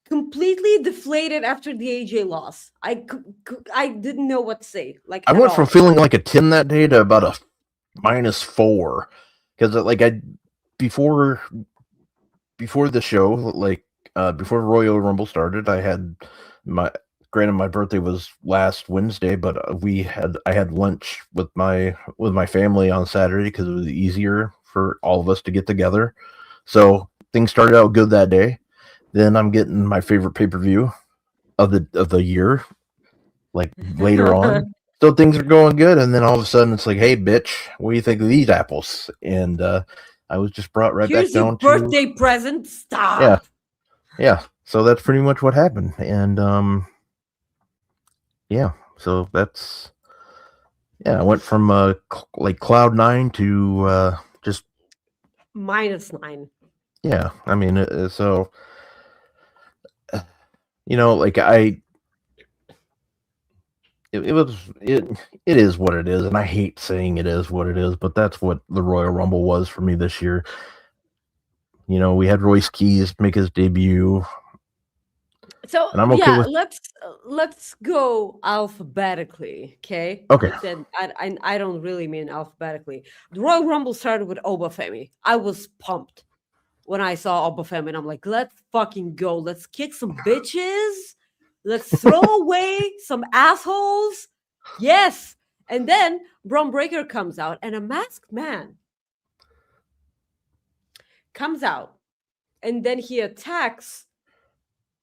completely deflated after the AJ loss. I didn't know what to say. Like I went from feeling like a 10 that day to about a -4 because like before the show, like before Royal Rumble started, I had granted my birthday was last Wednesday, but I had lunch with my family on Saturday because it was easier for all of us to get together. So things started out good that day. Then I'm getting my favorite pay-per-view of the year, like later on. So things are going good, and then all of a sudden it's like, hey, bitch, what do you think of these apples? And I was just brought right back down to birthday present. Stop. Yeah. So that's pretty much what happened, and yeah. So that's I went from like cloud 9 to just -9. Yeah, I mean, so like it is what it is, and I hate saying it is what it is, but that's what the Royal Rumble was for me this year. We had Royce Keys make his debut. So and I'm okay yeah, with. let's go alphabetically, okay? Okay, Then I don't really mean alphabetically. The Royal Rumble started with Obafemi. I was pumped when I saw Obafemi, and I'm like, let's fucking go. Let's kick some bitches. Let's throw away some assholes. Yes. And then Braun Breaker comes out, and a masked man comes out, and then he attacks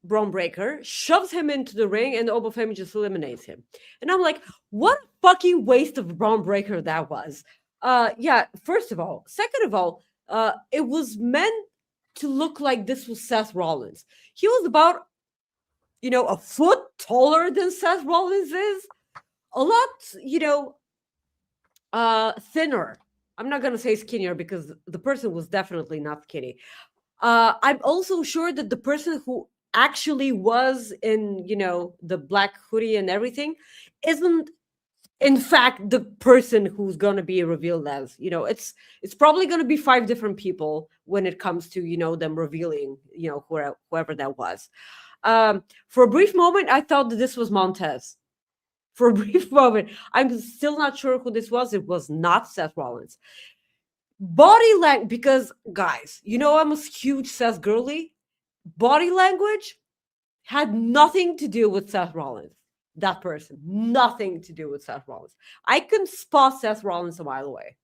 Braun Breaker, shoves him into the ring, and Obafemi just eliminates him. And I'm like, what a fucking waste of Braun Breaker that was. Yeah, first of all. Second of all, it was meant to look like this was Seth Rollins. He was about, a foot taller than Seth Rollins is. A lot, thinner. I'm not gonna say skinnier because the person was definitely not skinny. I'm also sure that the person who actually was in, the black hoodie and everything isn't in fact the person who's going to be revealed as. It's probably going to be 5 different people when it comes to, them revealing, whoever that was. For a brief moment I thought that this was Montez. For a brief moment, I'm still not sure who this was. It was not Seth Rollins. Body language, because guys, I'm a huge Seth girly. Body language had nothing to do with Seth Rollins. That person, nothing to do with Seth Rollins. I can spot Seth Rollins a mile away.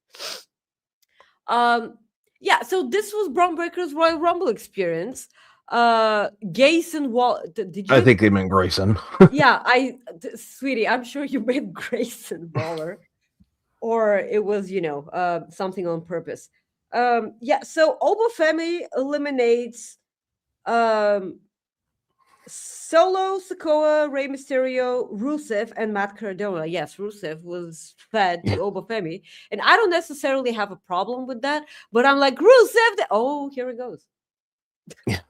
Yeah, so this was Braun Breaker's Royal Rumble experience. Grayson Wall, did you? I think they meant Grayson. Yeah, sweetie, I'm sure you meant Grayson Waller, or it was, something on purpose. Yeah, so Obafemi eliminates Solo, Sikoa, Rey Mysterio, Rusev, and Matt Cardona. Yes, Rusev was fed to Obafemi, and I don't necessarily have a problem with that, but I'm like, Rusev, oh, here it goes. Yeah.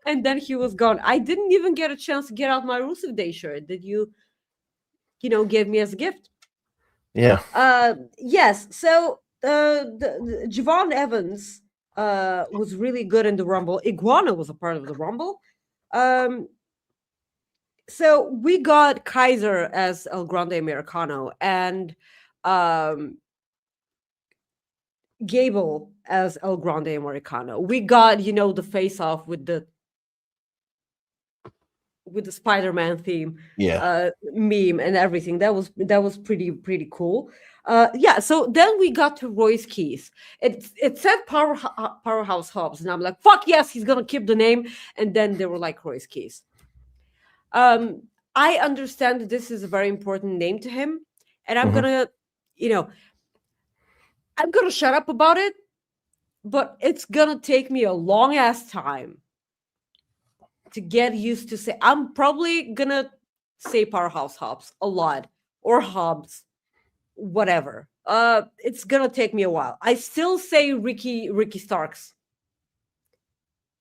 And then he was gone. I didn't even get a chance to get out my Rusev Day shirt that you gave me as a gift. Yeah. Yes, so the Javon Evans was really good in the Rumble. Iguana was a part of the Rumble. So we got Kaiser as El Grande Americano and Gable as El Grande Americano. We got, the face off with the Spider-Man theme, meme and everything. That was pretty cool. Yeah, so then we got to Royce Keys. It said Powerhouse Hobbs, and I'm like, fuck yes, he's gonna keep the name. And then they were like Royce Keys. I understand that this is a very important name to him, and I'm gonna, I'm gonna shut up about it, but it's gonna take me a long ass time to get used to say. I'm probably gonna say Powerhouse Hobbs a lot, or Hobbs, whatever. It's gonna take me a while. I still say Ricky Starks.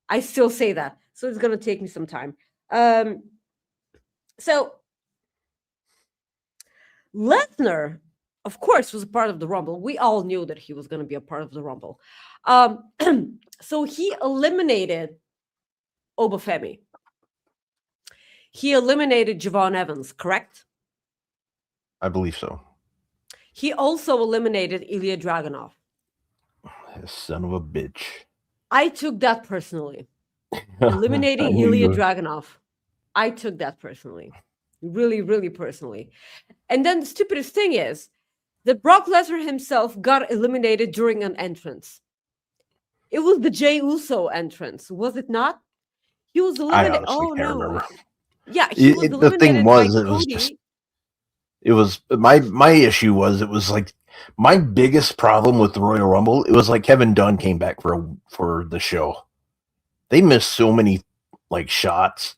I still say that, so it's gonna take me some time. So Lesnar, of course, was a part of the Rumble. We all knew that he was going to be a part of the Rumble. So he eliminated Obafemi. He eliminated Javon Evans, correct? I believe so. He also eliminated Ilya Dragunov. Son of a bitch. I took that personally. Eliminating Ilya Dragunov. I took that personally. Really, really personally. And then the stupidest thing is that Brock Lesnar himself got eliminated during an entrance. It was the Jey Uso entrance, was it not? He was eliminated. I honestly can't remember. Yeah, he was eliminated. The thing was, by it was Cody. just. It was my issue was it was like my biggest problem with the Royal Rumble. It was like Kevin Dunn came back for the show. They missed so many like shots,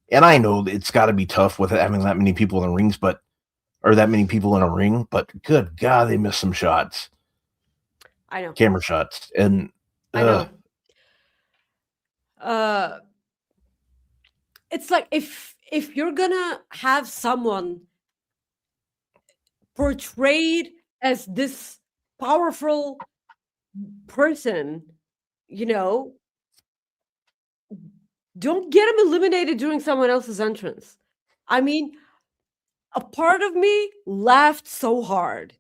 and I know it's got to be tough with having that many people in the rings, or that many people in a ring. But good God, they missed some shots. I know, camera shots, and I know. It's like if you're gonna have someone portrayed as this powerful person, Don't get him eliminated during someone else's entrance. I mean, a part of me laughed so hard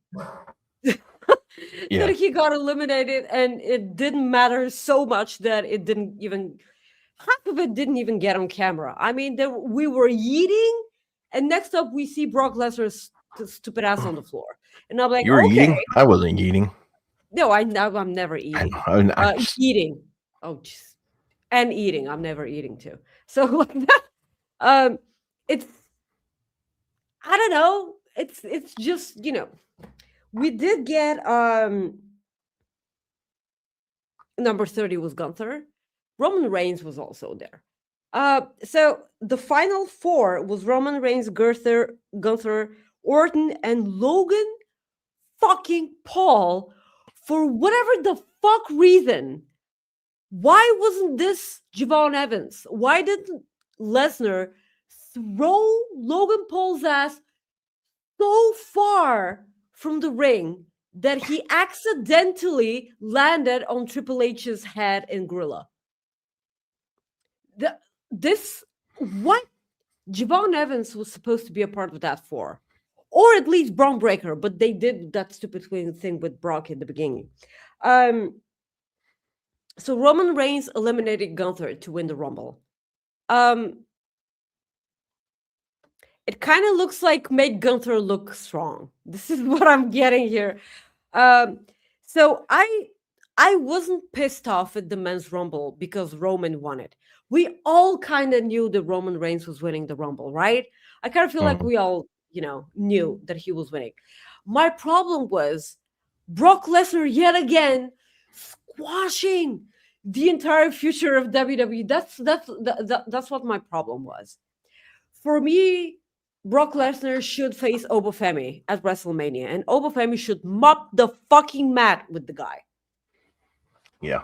Yeah. that he got eliminated, and it didn't matter so much that it didn't even, half of it didn't even get on camera. I mean, we were eating, and next up we see Brock Lesnar's stupid ass on the floor, and I'm like, You were okay, eating? I wasn't eating. no, I'm never eating. Eating, oh, just, and eating. I'm never eating too. So like that, it's, I don't know. It's just, we did get number 30 was Gunther. Roman Reigns was also there. So the final four was Roman Reigns, Gunther, Orton, and Logan fucking Paul. For whatever the fuck reason, why wasn't this Javon Evans? Why didn't Lesnar throw Logan Paul's ass so far from the ring that he accidentally landed on Triple H's head and gorilla? What? Javon Evans was supposed to be a part of that four, or at least Braun Breaker, but they did that stupid thing with Brock in the beginning. So Roman Reigns eliminated Gunther to win the Rumble. It kind of looks like made Gunther look strong. This is what I'm getting here. So I wasn't pissed off at the men's Rumble because Roman won it. We all kind of knew that Roman Reigns was winning the Rumble, right? I kind of feel like we all, knew that he was winning. My problem was Brock Lesnar yet again squashing the entire future of WWE. That's what my problem was. For me, Brock Lesnar should face Obafemi at WrestleMania, and Obafemi should mop the fucking mat with the guy. Yeah.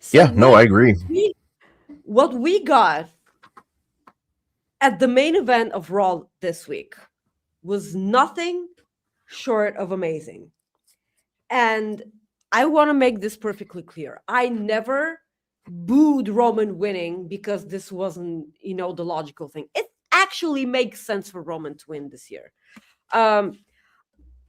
So yeah, no, I agree. What we got at the main event of Raw this week was nothing short of amazing. And I want to make this perfectly clear. I never booed Roman winning because this wasn't, the logical thing. It actually makes sense for Roman to win this year. I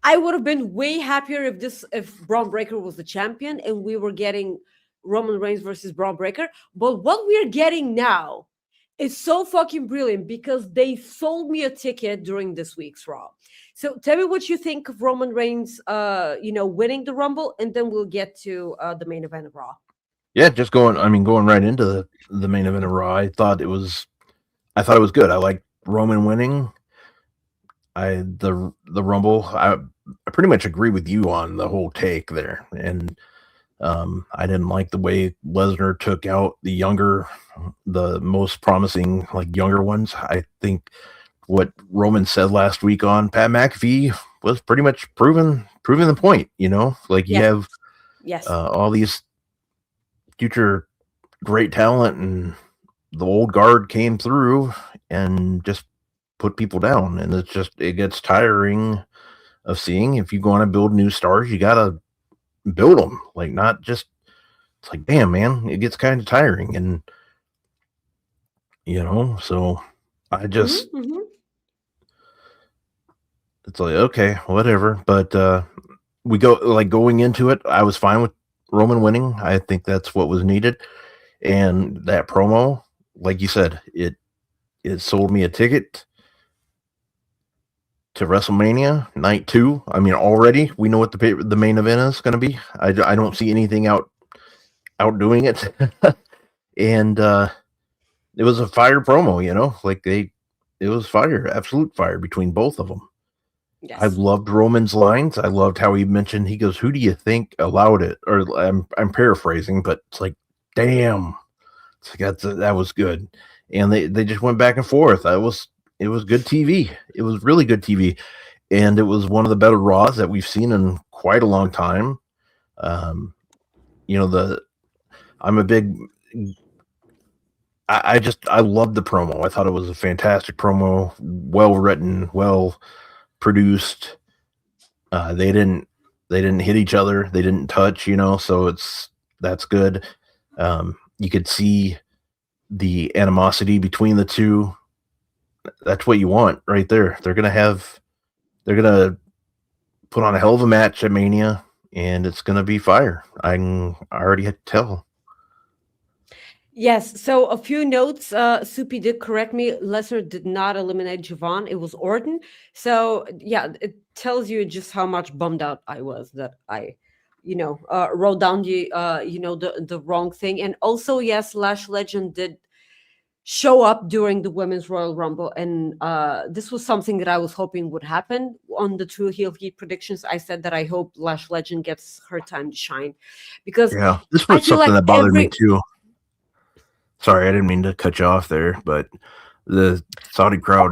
would have been way happier if Braun Breaker was the champion and we were getting Roman Reigns versus Braun Breaker. But what we're getting now is so fucking brilliant because they sold me a ticket during this week's Raw. So tell me what you think of Roman Reigns, winning the Rumble, and then we'll get to the main event of Raw. Yeah, just going right into the main event of Raw. I thought it was good. I liked Roman winning. The Rumble. I pretty much agree with you on the whole take there, and I didn't like the way Lesnar took out the most promising, younger ones. I think what Roman said last week on Pat McAfee was pretty much proving the point. You have all these future great talent, and the old guard came through and just put people down, and it gets tiring of seeing. If you want to build new stars, you gotta build them, not just, it's like, damn, man, it gets kind of tiring. And so I just it's like, okay, whatever. But we going into it, I was fine with Roman winning. I think that's what was needed. And that promo, like you said, it sold me a ticket to WrestleMania night 2. I mean, already we know what the main event is going to be. I don't see anything outdoing it. And it was a fire promo, it was fire, absolute fire between both of them. Yes. I loved Roman's lines. I loved how he mentioned, he goes, "Who do you think allowed it?" Or I'm paraphrasing, but it's like, damn, it's like that was good. And they just went back and forth. It was good TV. It was really good TV. And it was one of the better Raws that we've seen in quite a long time. I'm a big, I loved the promo. I thought it was a fantastic promo, well written, well produced. They didn't hit each other. They didn't touch, so That's good. You could see the animosity between the two. That's what you want right there. They're gonna put on a hell of a match at Mania, and it's gonna be fire. I already tell. Yes. So a few notes. Soupy did correct me. Lesnar did not eliminate Javon. It was Orton. So yeah, it tells you just how much bummed out I was that I, wrote down the wrong thing. And also, yes, Lash Legend did show up during the Women's Royal Rumble, and this was something that I was hoping would happen on the True Heel Heat predictions. I said that I hope Lash Legend gets her time to shine, because Yeah, this I was feel something like that bothered me too. Sorry, I didn't mean to cut you off there, but the Saudi crowd.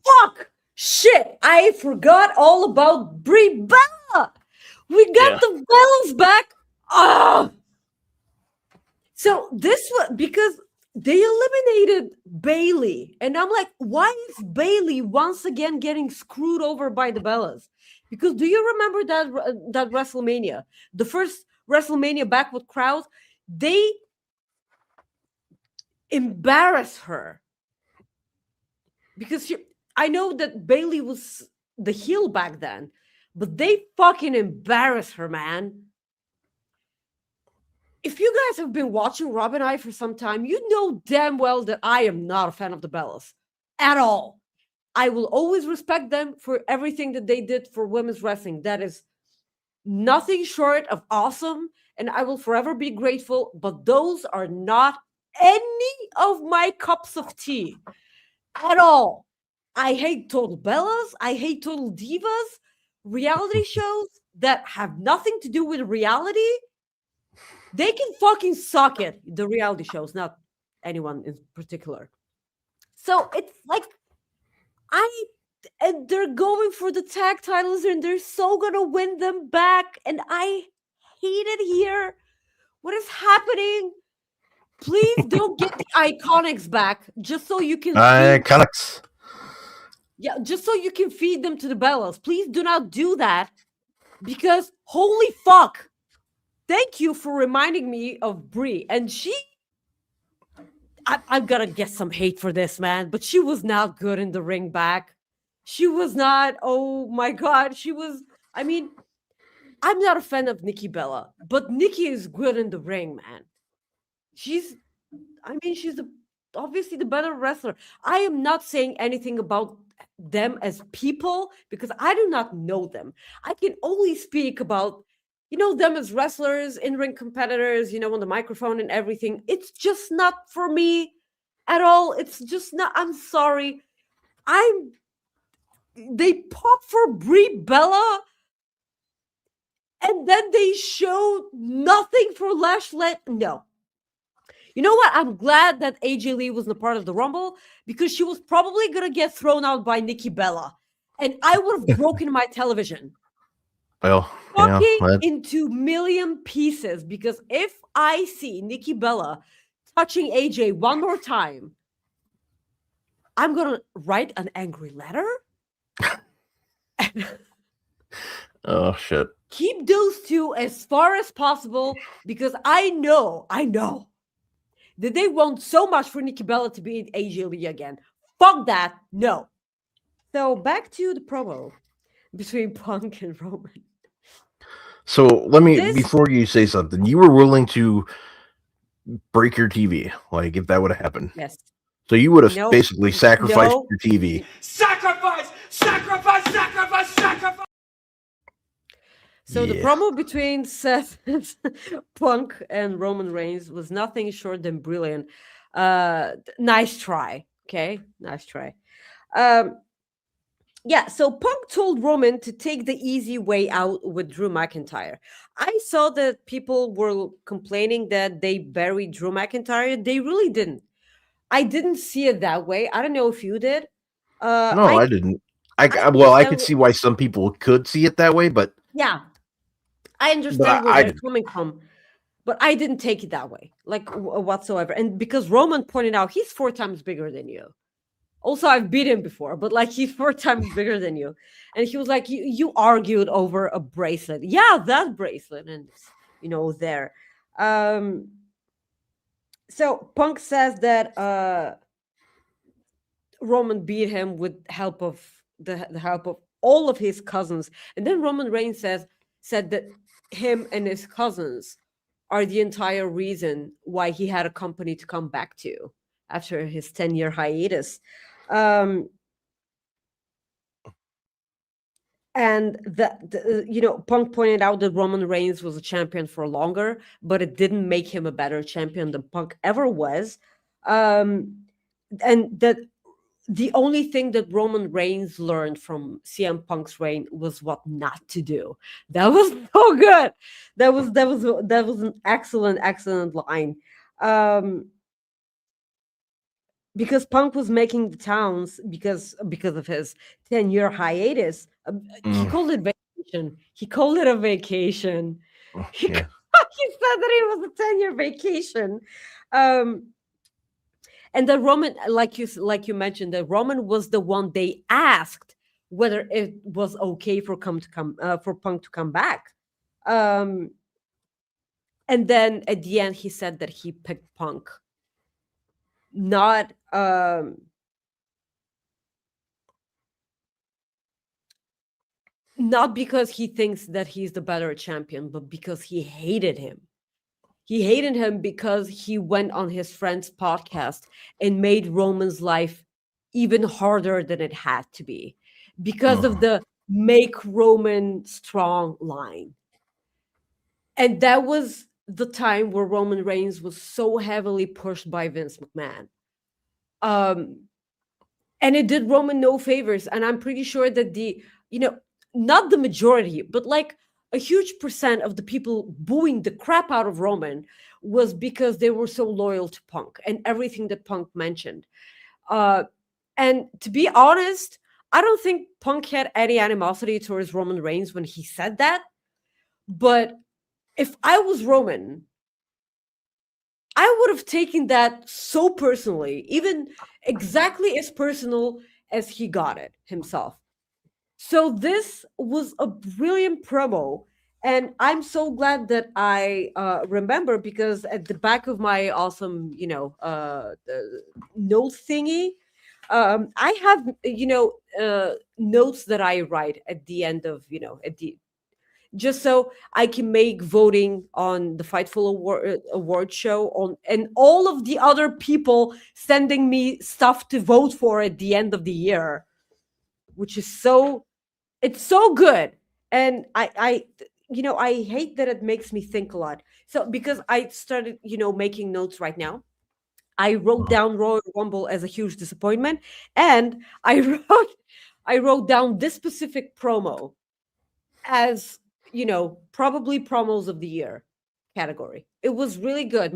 Fuck! Shit! I forgot all about Brie Bella! We got the bells back! Ah! So this was because they eliminated Bailey. And I'm like, why is Bailey once again getting screwed over by the Bellas? Because do you remember that WrestleMania? The first WrestleMania back with crowds? They embarrass her, because I know that Bailey was the heel back then, but they fucking embarrass her, man. If you guys have been watching Rob and I for some time, you know damn well that I am not a fan of the Bellas at all. I will always respect them for everything that they did for women's wrestling. That is nothing short of awesome, and I will forever be grateful, but those are not any of my cups of tea at all. I hate total Bellas. I hate total divas. Reality shows that have nothing to do with reality, they can fucking suck it. The reality shows, not anyone in particular. So it's like, and they're going for the tag titles, and they're so gonna win them back, and I hate it here. What is happening? Please don't get the Iconics back, just so you can Iconics. Yeah, just so you can feed them to the Bellas. Please do not do that, because holy fuck. Thank you for reminding me of Brie. And I'm gonna get some hate for this, man, but she was not good in the ring back. She was not, oh my God. I'm not a fan of Nikki Bella, but Nikki is good in the ring, man. She's obviously the better wrestler. I am not saying anything about them as people, because I do not know them. I can only speak about, them as wrestlers, in-ring competitors, on the microphone and everything. It's just not for me at all. It's just not. I'm sorry. They pop for Brie Bella, and then they showed nothing for No. You know what? I'm glad that AJ Lee wasn't a part of the Rumble, because she was probably going to get thrown out by Nikki Bella, and I would have broken my television. Well, into million pieces, because if I see Nikki Bella touching AJ one more time, I'm going to write an angry letter. Oh, shit. Keep those two as far as possible, because I know that they want so much for Nikki Bella to beat AJ Lee again. Fuck that. No. So back to the promo between Punk and Roman. So before you say something, you were willing to break your TV, like if that would have happened. Yes. So you would have basically sacrificed your TV. Sacrifice! So the promo between Seth Punk and Roman Reigns was nothing short than brilliant. Nice try. Okay. Nice try. So Punk told Roman to take the easy way out with Drew McIntyre. I saw that people were complaining that they buried Drew McIntyre. They really didn't. I didn't see it that way. I don't know if you did. No, I didn't. I could see why some people could see it that way, but yeah, I understand where they're coming from, but I didn't take it that way, like whatsoever. And because Roman pointed out he's 4 times bigger than you. Also, I've beat him before, but like he's 4 times bigger than you. And he was like, you argued over a bracelet. Yeah, that bracelet. And, there. So Punk says that Roman beat him with help of the help of all of his cousins, and then Roman Reigns said that him and his cousins are the entire reason why he had a company to come back to after his 10-year hiatus. And Punk pointed out that Roman Reigns was a champion for longer, but it didn't make him a better champion than Punk ever was. And that the only thing that Roman Reigns learned from CM Punk's reign was what not to do. That was so good. That was an excellent line. Because Punk was making the towns because of his 10-year hiatus. He called it vacation. He called it a vacation. He said that it was a 10-year vacation. And the Roman, like you mentioned, that Roman was the one they asked whether it was okay for Punk to come back. And then at the end, he said that he picked Punk. Not because he thinks that he's the better champion, but because he hated him. He hated him because he went on his friend's podcast and made Roman's life even harder than it had to be because of the make Roman strong line. And that was the time where Roman Reigns was so heavily pushed by Vince McMahon. And it did Roman no favors. And I'm pretty sure that not the majority, but like a huge percent of the people booing the crap out of Roman was because they were so loyal to Punk and everything that Punk mentioned. And to be honest, I don't think Punk had any animosity towards Roman Reigns when he said that. But if I was Roman, I would have taken that so personally, even exactly as personal as he got it himself. So this was a brilliant promo, and I'm so glad that I remember, because at the back of my awesome, note thingy, I have notes that I write at the end of just so I can make voting on the Fightful award show on, and all of the other people sending me stuff to vote for at the end of the year, which is it's so good. And I hate that it makes me think a lot. So because I started, making notes right now, I wrote down Royal Rumble as a huge disappointment, and I wrote down this specific promo as probably promos of the year category. It was really good.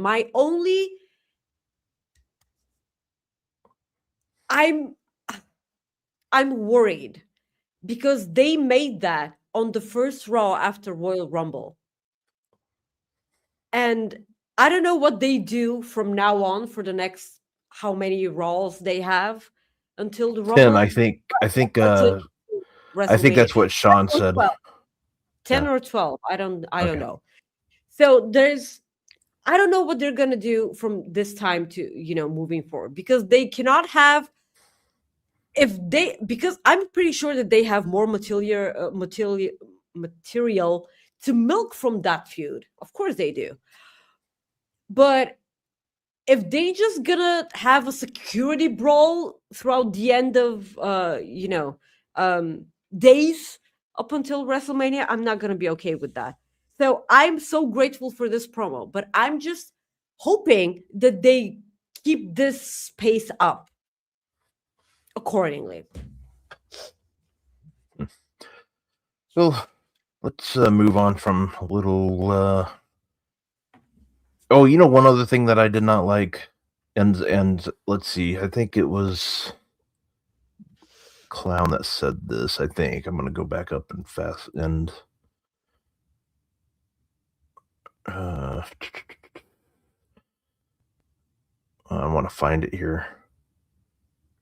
I'm worried because they made that on the first Raw after Royal Rumble. And I don't know what they do from now on for the next how many Raws they have until the Rumble. 10, I think that's what Sean said. 10 or 12. I don't know. So I don't know what they're going to do from this time to, moving forward, because they cannot have, because I'm pretty sure that they have more material to milk from that feud. Of course they do. But if they just gonna have a security brawl throughout the end of, days up until WrestleMania, I'm not gonna be okay with that. So I'm so grateful for this promo, but I'm just hoping that they keep this pace up accordingly. So let's move on from a little. One other thing that I did not like, and let's see, I think it was Clown that said this. I think I'm going to go back up and fast and. I want to find it here.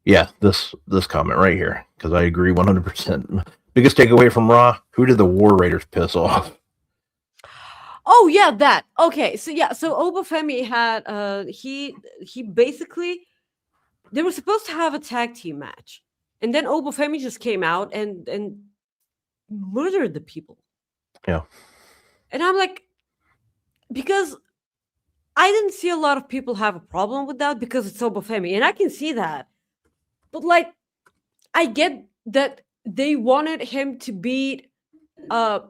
Yeah, this comment right here, because I agree 100%. Biggest takeaway from Raw: who did the War Raiders piss off? Oh yeah, that. Okay, so yeah, so Obafemi had he basically, they were supposed to have a tag team match, and then Obafemi just came out and murdered the people. Yeah. And I'm like, because I didn't see a lot of people have a problem with that because it's Obafemi, and I can see that. But like, I get that they wanted him to beat a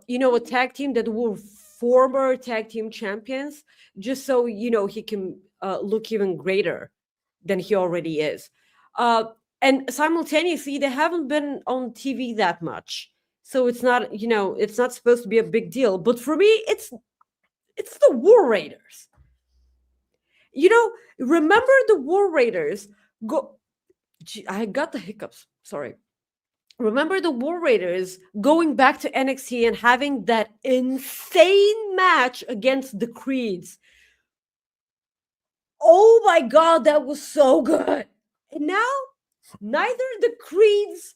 tag team that were former tag team champions, just so he can look even greater than he already is. And simultaneously, they haven't been on TV that much, so it's not supposed to be a big deal. But for me, it's the War Raiders. Remember the War Raiders? I got the hiccups. Sorry. Remember the War Raiders going back to NXT and having that insane match against the Creeds. Oh my God, that was so good. And now, neither the Creeds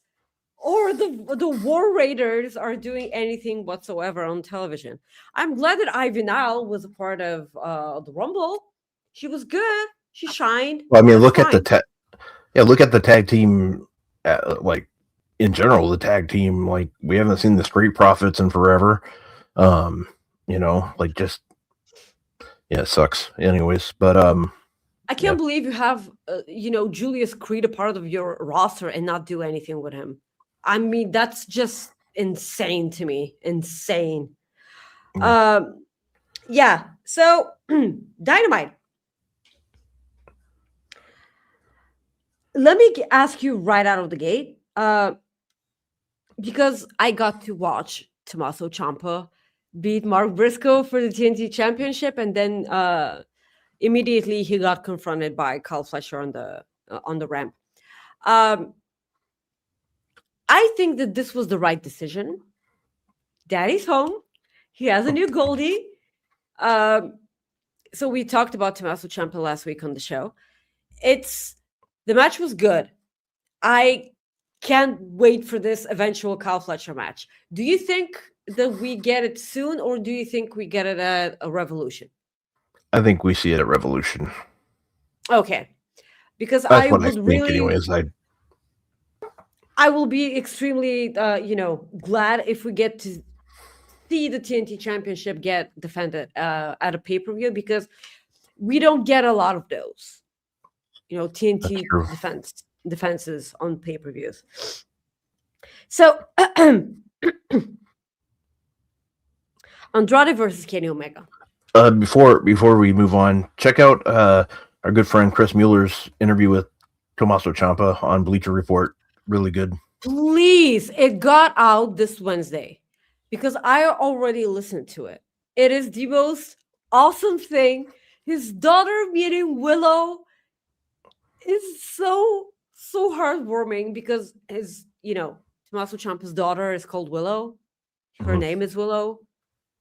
or the War Raiders are doing anything whatsoever on television. I'm glad that Ivy Nile was a part of the Rumble. She was good. She shined. Well, I mean, look at the tag team, like in general, the tag team. Like we haven't seen the Street Profits in forever. Like just it sucks. Anyways, but I can't believe you have Julius Creed a part of your roster and not do anything with him. I mean, that's just insane to me. Insane. Yeah. So Dynamite. Let me ask you right out of the gate, because I got to watch Tommaso Ciampa beat Mark Briscoe for the TNT Championship, and then immediately he got confronted by Kyle Fletcher on the ramp. I think that this was the right decision. Daddy's home. He has a new Goldie. So we talked about Tommaso Ciampa last week on the show. The match was good. I can't wait for this eventual Kyle Fletcher match. Do you think that we get it soon, or do you think we get it at a Revolution? I think we see it at Revolution. Okay. Because that's what I think anyways. I will be extremely glad if we get to see the TNT Championship get defended at a pay-per-view, because we don't get a lot of those. TNT defenses on pay-per-views. So Andrade versus Kenny Omega. Before we move on, check out our good friend Chris Mueller's interview with Tommaso Ciampa on Bleacher Report. Really good. Please, it got out this Wednesday because I already listened to it. It is the most awesome thing. His daughter meeting Willow is so heartwarming, because Tommaso Ciampa's daughter is called Willow. Her name is Willow.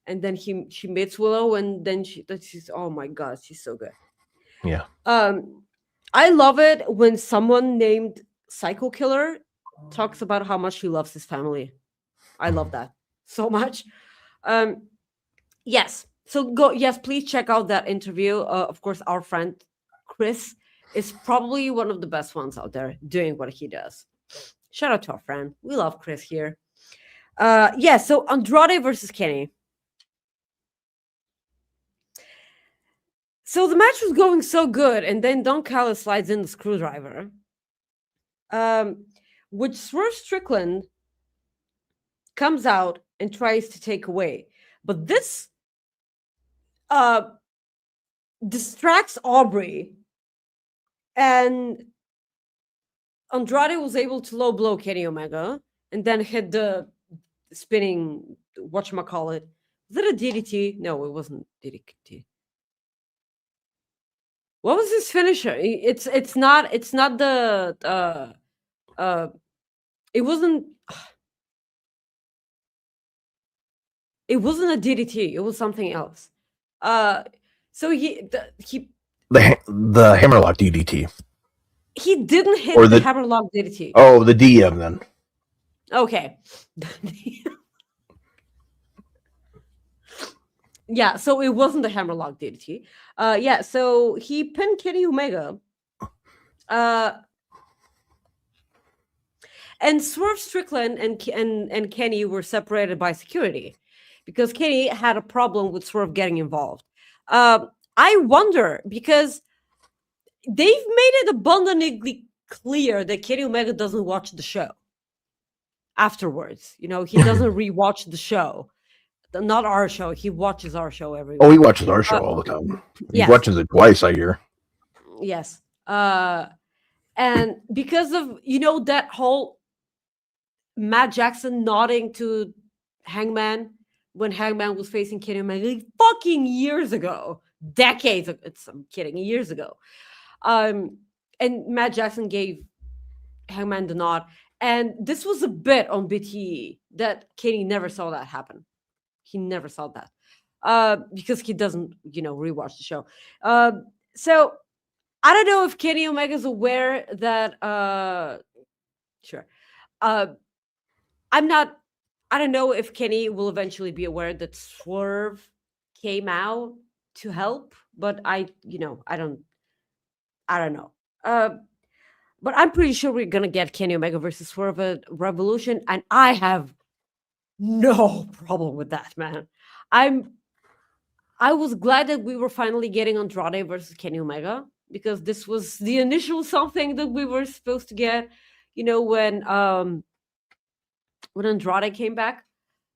And then she meets Willow, and then she's oh my God, she's so good. Yeah. I love it when someone named Psycho Killer talks about how much he loves his family. I love that so much. Yes. So please check out that interview. Of course, our friend Chris is probably one of the best ones out there doing what he does. Shout out to our friend. We love Chris here. So Andrade versus Kenny. So the match was going so good, and then Don Callis slides in the screwdriver, which Swerve Strickland comes out and tries to take away. But this distracts Aubrey, and Andrade was able to low blow Kenny Omega and then hit the spinning, whatchamacallit. Was it a DDT? No, it wasn't DDT. What was his finisher? It's not the it wasn't a DDT. It was something else. So the hammerlock DDT. He didn't hit the hammerlock DDT. Oh, the DM then. Okay. Yeah, so it wasn't the hammerlock DDT. Yeah, so he pinned Kenny Omega. And Swerve Strickland and Kenny were separated by security because Kenny had a problem with Swerve getting involved. I wonder because they've made it abundantly clear that Kenny Omega doesn't watch the show afterwards. He doesn't rewatch the show. Not our show. He watches our show every week. Oh, he watches our show all the time. He Yes. watches it twice a year. Yes. And because of, that whole Matt Jackson nodding to Hangman when Hangman was facing Kenny Omega fucking years ago. Decades ago. I'm kidding. Years ago. And Matt Jackson gave Hangman the nod. And this was a bit on BTE that Kenny never saw that happen. He never saw that. Because he doesn't, rewatch the show. So I don't know if Kenny Omega's aware that sure. I don't know if Kenny will eventually be aware that Swerve came out to help, but I don't know. But I'm pretty sure we're gonna get Kenny Omega versus Swerve at Revolution, and I have no problem with that, man. I was glad that we were finally getting Andrade versus Kenny Omega because this was the initial something that we were supposed to get, when Andrade came back.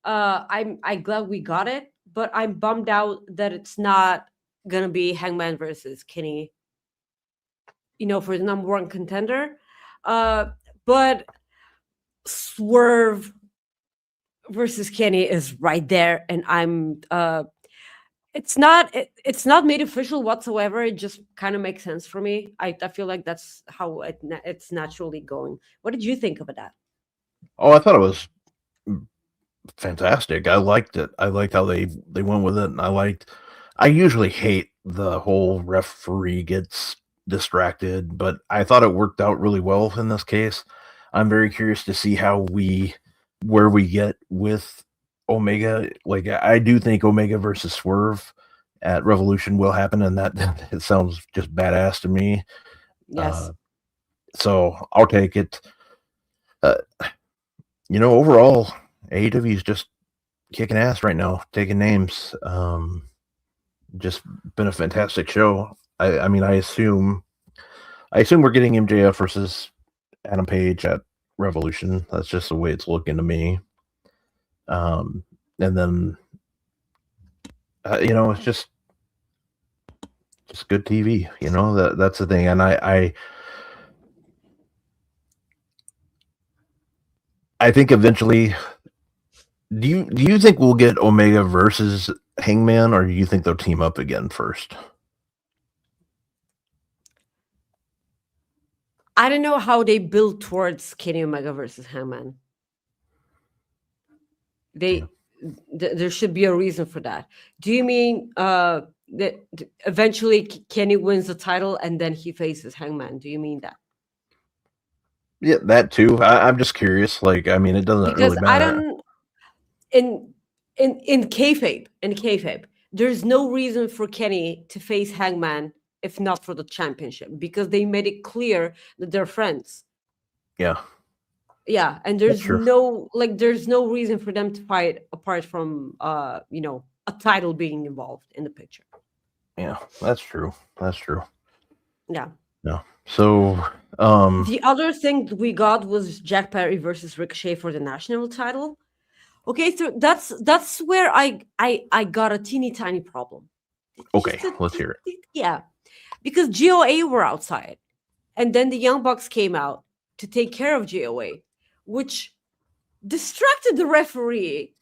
I'm glad we got it, but I'm bummed out that it's not gonna be Hangman versus Kenny, for the number one contender. But Swerve versus Kenny is right there, and I'm it's not made official whatsoever. It just kind of makes sense for me. I feel like that's how it's naturally going. What did you think of that? Oh, I thought it was fantastic. I liked it. I liked how they went with it, and I usually hate the whole referee gets distracted, but I thought it worked out really well in this case. I'm very curious to see where we get with Omega. Like, I do think Omega versus Swerve at Revolution will happen, and that it sounds just badass to me. Yes. So I'll take it. Overall, AEW is just kicking ass right now, taking names. Just been a fantastic show. I mean, I assume we're getting MJF versus Adam Page at Revolution. That's just the way it's looking to me. And then, it's just good TV. That's the thing. And I think eventually, do you think we'll get Omega versus Hangman, or do you think they'll team up again first? I don't know how they build towards Kenny Omega versus Hangman. There should be a reason for that. Do you mean that eventually Kenny wins the title and then he faces Hangman? Do you mean that? Yeah, that too. I'm just curious. Like, I mean, it doesn't really matter. I don't. In kayfabe, there's no reason for Kenny to face Hangman if not for the championship, because they made it clear that they're friends. Yeah. Yeah, and there's no reason for them to fight apart from a title being involved in the picture. Yeah, that's true. Yeah. No. So the other thing we got was Jack Perry versus Ricochet for the national title. Okay, so that's where I got a teeny tiny problem. Okay, let's hear it. Yeah, because GOA were outside, and then the Young Bucks came out to take care of GOA, which distracted the referee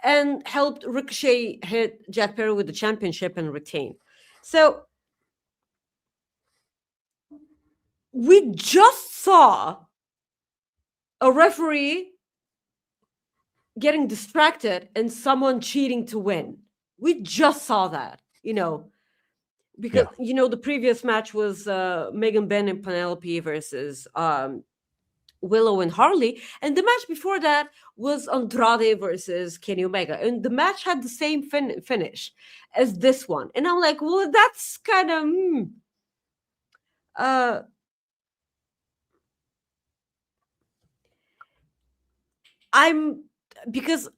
and helped Ricochet hit Jack Perry with the championship and retain. So we just saw a referee getting distracted and someone cheating to win. We just saw that, because the previous match was Megan Ben and Penelope versus Willow and Harley. And the match before that was Andrade versus Kenny Omega. And the match had the same finish as this one. And I'm like, well, that's kind of... because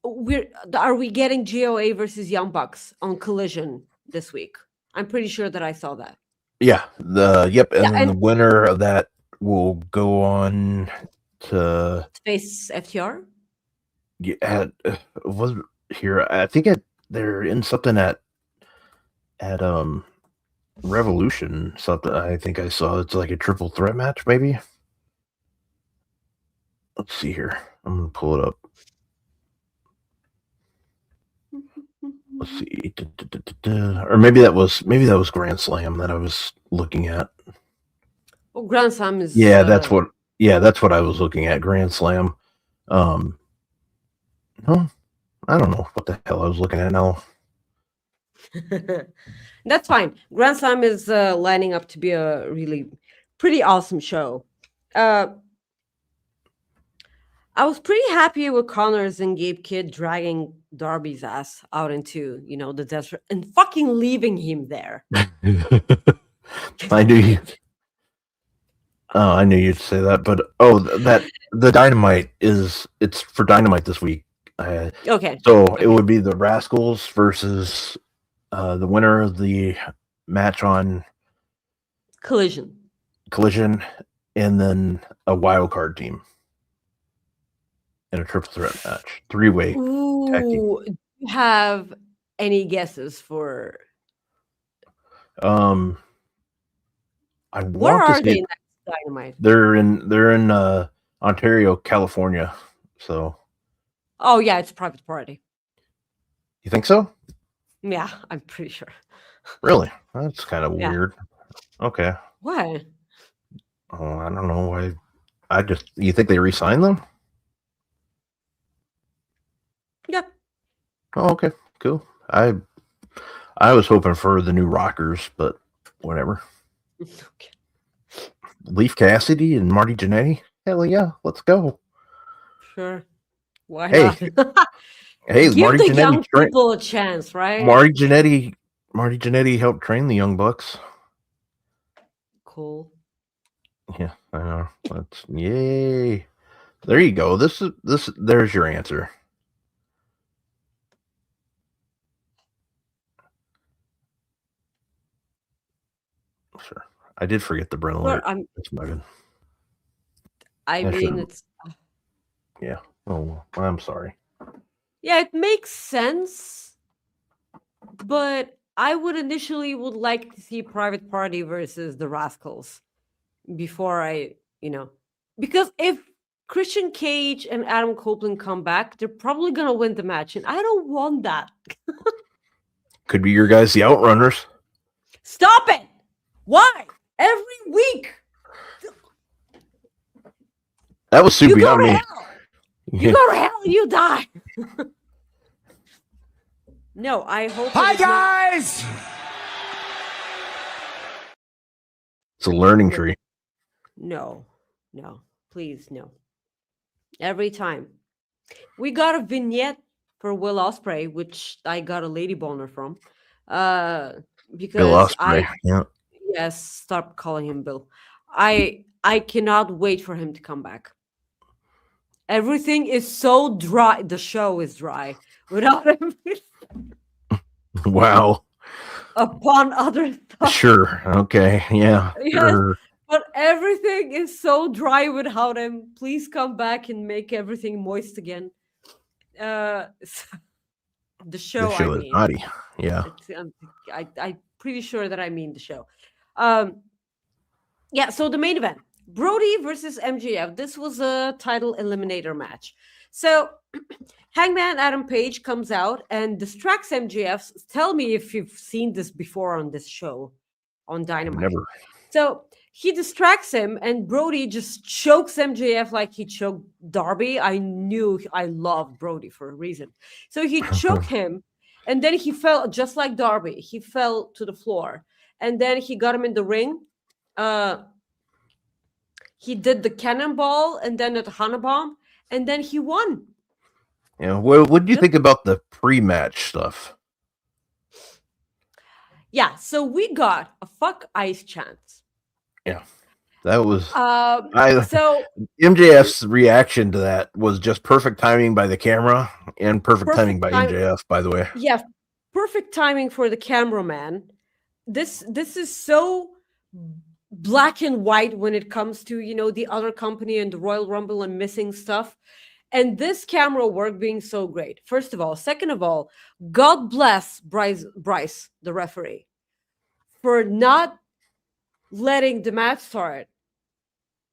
are we getting GOA versus Young Bucks on Collision this week? I'm pretty sure that I saw that. Yeah, and the winner of that will go on to face FTR. Yeah, was here. I think they're in something at Revolution. Something I think I saw. It's like a triple threat match, maybe. Let's see here. I'm gonna pull it up. Let's see, or maybe that was Grand Slam that I was looking at. Well, Grand Slam is that's what I was looking at. Grand Slam. No, I don't know what the hell I was looking at now. That's fine. Grand Slam is lining up to be a really pretty awesome show. I was pretty happy with Connors and Gabe Kidd dragging Darby's ass out into, the desert and fucking leaving him there. I knew you. Oh, I knew you'd say that, but the Dynamite it's for Dynamite this week. Okay. So it would be the Rascals versus the winner of the match on Collision, and then a wild card team in a triple threat match, 3-way tag team. Do you have any guesses for? Where are they next Dynamite? They're in Ontario, California. So. Oh yeah, it's Private Party. You think so? Yeah, I'm pretty sure. Really? That's kind of weird. Okay. Why? Oh, I don't know why. You think they re-signed them? Yep. Oh, okay, cool. I was hoping for the new Rockers, but whatever. Okay. Leaf Cassidy and Marty Jannetty? Hell yeah, let's go. Sure. Why not? Hey, give Marty the Jannetty young people a chance, right? Marty Jannetty helped train the Young Bucks. Cool. Yeah, I know. Yay. There you go. There's your answer. Sure. I did forget the Brennan alert. It's my good. It's... Yeah. Oh, I'm sorry. Yeah, it makes sense, but I would like to see Private Party versus the Rascals before because if Christian Cage and Adam Copeland come back, they're probably gonna win the match, and I don't want that. Could be your guys, the Outrunners. Stop it! Why? Every week. That was super. You go to hell. You go to hell and you die. No, I hope. Hi, guys! It's a learning tree. No, please, no. Every time. We got a vignette for Will Ospreay, which I got a lady boner from. Because Bill Ospreay. Yes, stop calling him Bill. I cannot wait for him to come back. Everything is so dry. The show is dry without him. Wow. Upon other stuff. Sure. Okay. Yeah. Yes, sure. but everything is so dry without him. Please come back and make everything moist again. The show is naughty. Yeah. I'm pretty sure that I mean the show. Yeah, so the main event, Brody versus MJF. This was a title eliminator match. So Hangman Adam Page comes out and distracts MJF. Tell me if you've seen this before on this show on Dynamite. Never. So he distracts him and Brody just chokes MJF like he choked Darby. I knew I loved Brody for a reason. So he choked him and then he fell just like Darby. He fell to the floor and then he got him in the ring. He did the cannonball and then the Hana bomb, and then he won. Yeah. What did you think about the pre-match stuff? Yeah, so we got a fuck ice chant. Yeah, that was. So MJF's reaction to that was just perfect timing by the camera and perfect timing by MJF, by the way. Yeah, perfect timing for the cameraman. This is so black and white when it comes to, you know, the other company and the Royal Rumble and missing stuff. And this camera work being so great. First of all. Second of all, God bless Bryce, the referee, for not letting the match start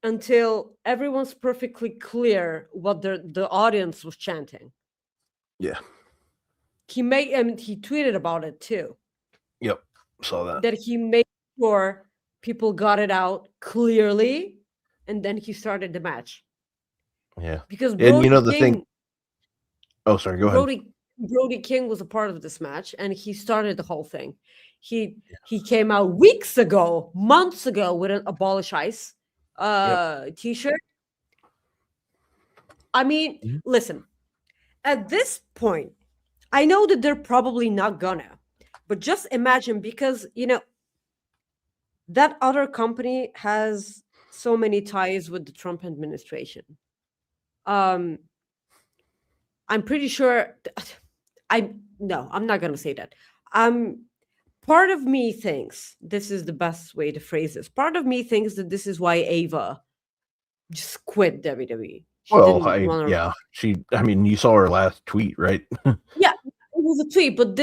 until everyone's perfectly clear what the audience was chanting. Yeah. He tweeted about it too. Yep. Saw that. That he made sure people got it out clearly, and then he started the match. Yeah. Because and you know the thing. Oh, sorry. Go ahead. Brody King was a part of this match, and he started the whole thing. He came out weeks ago, months ago, with an Abolish Ice t-shirt. I mean, listen, at this point, I know that they're probably not gonna, but just imagine, because, you know, that other company has so many ties with the Trump administration. I'm pretty sure I'm not gonna say that. Part of me thinks, this is the best way to phrase this, part of me thinks that this is why Ava just quit WWE. I mean, you saw her last tweet, right? Yeah, it was a tweet, but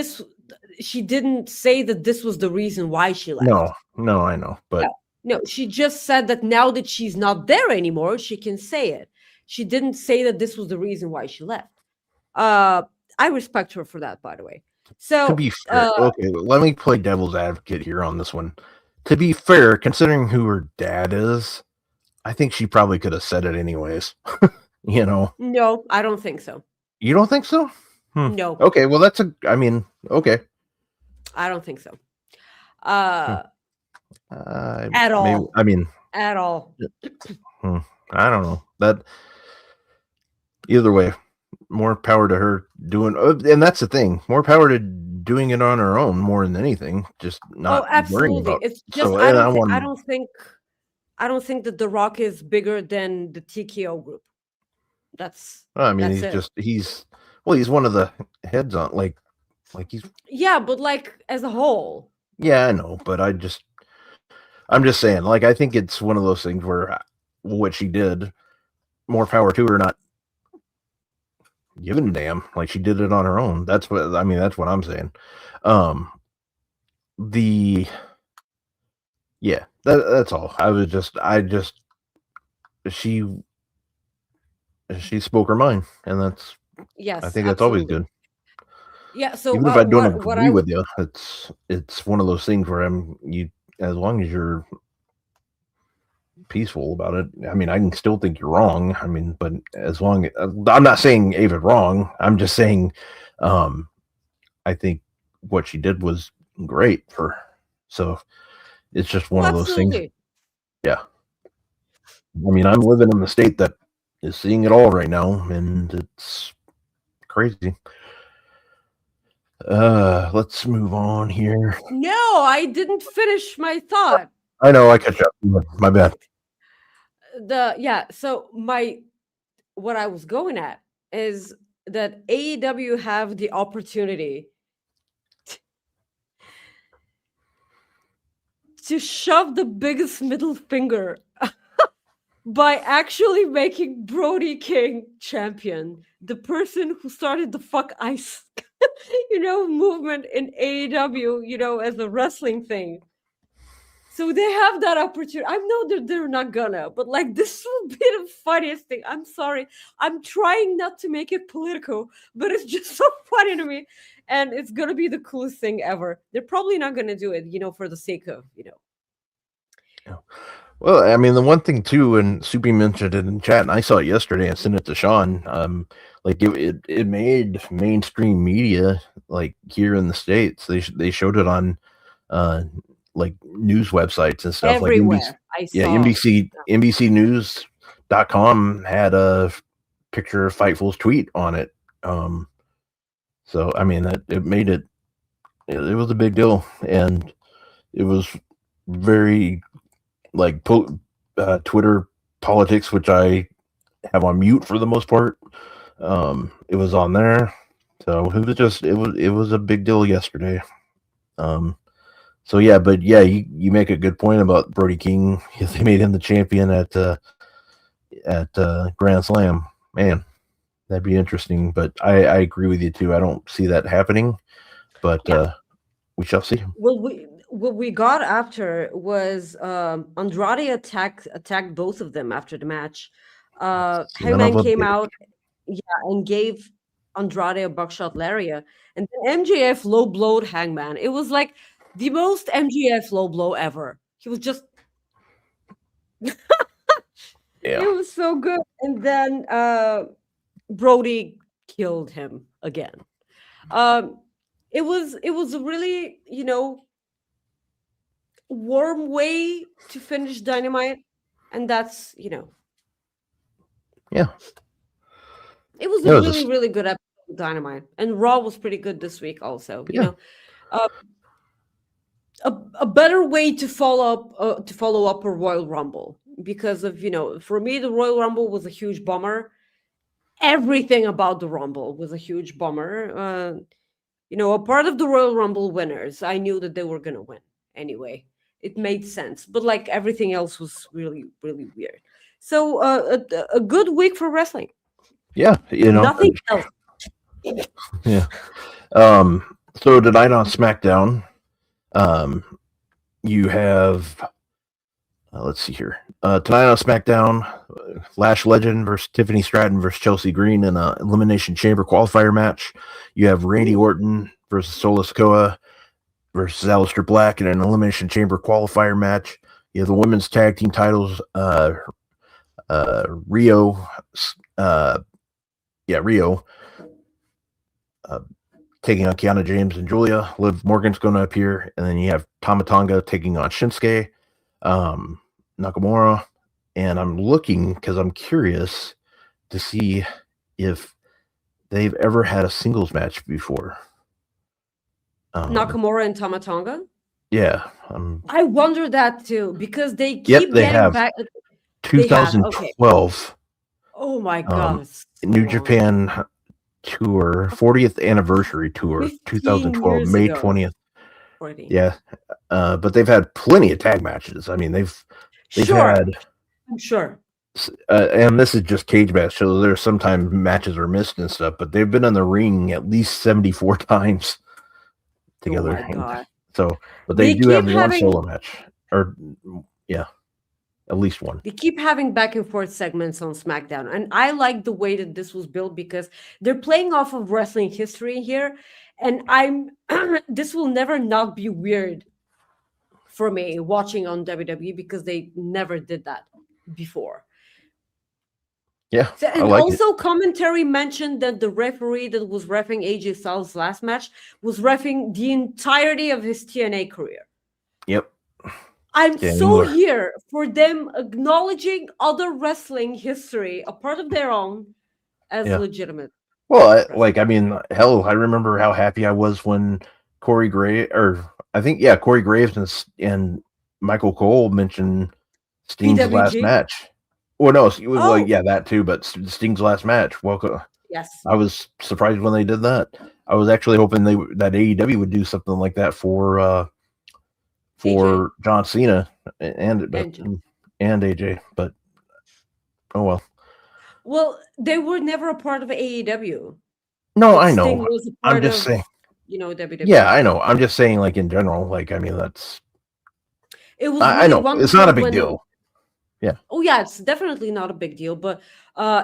she didn't say that this was the reason why she left. No, I know, but no, she just said that now that she's not there anymore, she can say it. She didn't say that this was the reason why she left. I respect her for that, by the way. So to be fair, okay, let me play devil's advocate here on this one. To be fair, considering who her dad is, I think she probably could have said it anyways. You know? No, I don't think so. You don't think so? No. Okay, well okay. I don't think so. At all. Maybe, at all. I don't know. That either way, more power to her doing, and that's the thing. More power to doing it on her own more than anything. Just not. Oh, absolutely. About, it's just I don't think that The Rock is bigger than the TKO group. That's. I mean, he's one of the heads on like he's. Yeah, but like as a whole. Yeah, I know, but I'm just saying. Like, I think it's one of those things where what she did, more power to her, not giving a damn. Like, she did it on her own. That's what I'm saying. That's all. She spoke her mind, and that's. Yes, I think that's always good. Yeah. So even if I don't agree with you, it's one of those things where as long as you're peaceful about it. I mean, I can still think you're wrong. I mean, but as long as I'm not saying Ava's wrong, I'm just saying, I think what she did was great for her. So it's just one of those things. Yeah. I mean, I'm living in the state that is seeing it all right now, and it's crazy. Let's move on here. No, I didn't finish my thought. I know, I catch up. My bad. So what I was going at is that AEW have the opportunity to shove the biggest middle finger by actually making Brody King champion, the person who started the fuck ice, movement in AEW, as a wrestling thing. So they have that opportunity. I know that they're not gonna, but like, this will be the funniest thing. I'm sorry. I'm trying not to make it political, but it's just so funny to me. And it's gonna be the coolest thing ever. They're probably not gonna do it, for the sake of, Yeah. Well, I mean, the one thing too, and Soupy mentioned it in chat, and I saw it yesterday and sent it to Sean. Like it made mainstream media, like here in the States. They showed it on like news websites and stuff like everywhere. I saw. NBCNewsCom had a picture of Fightful's tweet on it. So I mean that it made it was a big deal, and it was very like Twitter politics, which I have on mute for the most part. It was on there, so it was a big deal yesterday. So yeah, but yeah, you make a good point about Brody King. They made him the champion at Grand Slam. Man, that'd be interesting. But I agree with you too. I don't see that happening, but we shall see. Well, what we got after was Andrade attacked both of them after the match. Hangman came out, and gave Andrade a buckshot lariat, and then MJF low blowed Hangman. It was like the most MJF low blow ever. He was just Yeah. It was so good. And then Brody killed him again. It was a really, warm way to finish Dynamite, and that's, Yeah. It was a really, really good episode of Dynamite, and Raw was pretty good this week also. You know, a better way to follow up a Royal Rumble, because of, for me the Royal Rumble was a huge bummer. Everything about the Rumble was a huge bummer. A part of the Royal Rumble winners, I knew that they were gonna win anyway. It made sense, but like everything else was really, really weird. So a good week for wrestling. Yeah, nothing else. Yeah. So tonight on SmackDown, you have let's see here. Tonight on SmackDown, Lash Legend versus Tiffany Stratton versus Chelsea Green in an Elimination Chamber qualifier match. You have Randy Orton versus Solo Sikoa versus Aleister Black in an Elimination Chamber qualifier match. You have the women's tag team titles. Rio. Taking on Kiana James and Julia. Liv Morgan's going to appear, and then you have Tama Tonga taking on Shinsuke Nakamura. And I'm looking because I'm curious to see if they've ever had a singles match before. Nakamura and Tama Tonga? Yeah. I wonder that too, because they keep getting back. 2012. Oh my God. New Japan tour, 40th anniversary tour, 2012, May 20th. 40. Yeah. But they've had plenty of tag matches. I mean, they've had. I'm sure. And this is just cage match, so there's sometimes matches are missed and stuff, but they've been in the ring at least 74 times together. Oh my God. So, but they do have one solo match, or at least one. They keep having back and forth segments on SmackDown, and I like the way that this was built because they're playing off of wrestling history here, and this will never not be weird for me watching on WWE because they never did that before. Yeah. And also commentary mentioned that the referee that was reffing AJ Styles' last match was reffing the entirety of his TNA career. Yep. I'm so here for them acknowledging other wrestling history, a part of their own, as legitimate. Well, I remember how happy I was when Corey Graves and Michael Cole mentioned Sting's last match. Well, no, it was that too, but Sting's last match. Welcome. Yes. I was surprised when they did that. I was actually hoping that AEW would do something like that for John Cena and AJ, but oh well. Well, they were never a part of AEW. No, I know. I'm just saying. WWE. Yeah, I know. I'm just saying, like in general, like I mean, that's. It was. I know it's not a big deal. Yeah. Oh yeah, it's definitely not a big deal, but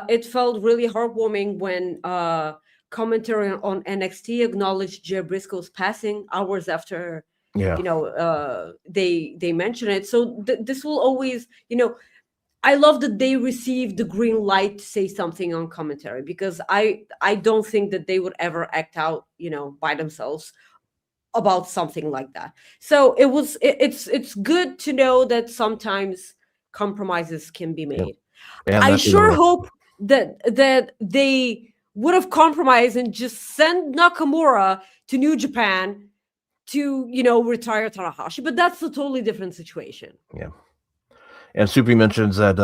it felt really heartwarming when commentary on NXT acknowledged Jay Briscoe's passing hours after. Yeah. They mention it. So this will always, I love that they received the green light to say something on commentary, because I don't think that they would ever act out, by themselves about something like that. So it's good to know that sometimes compromises can be made. And I that sure hope that they would have compromised and just send Nakamura to New Japan to, retire Tanahashi, but that's a totally different situation. Yeah. And Soupy mentions that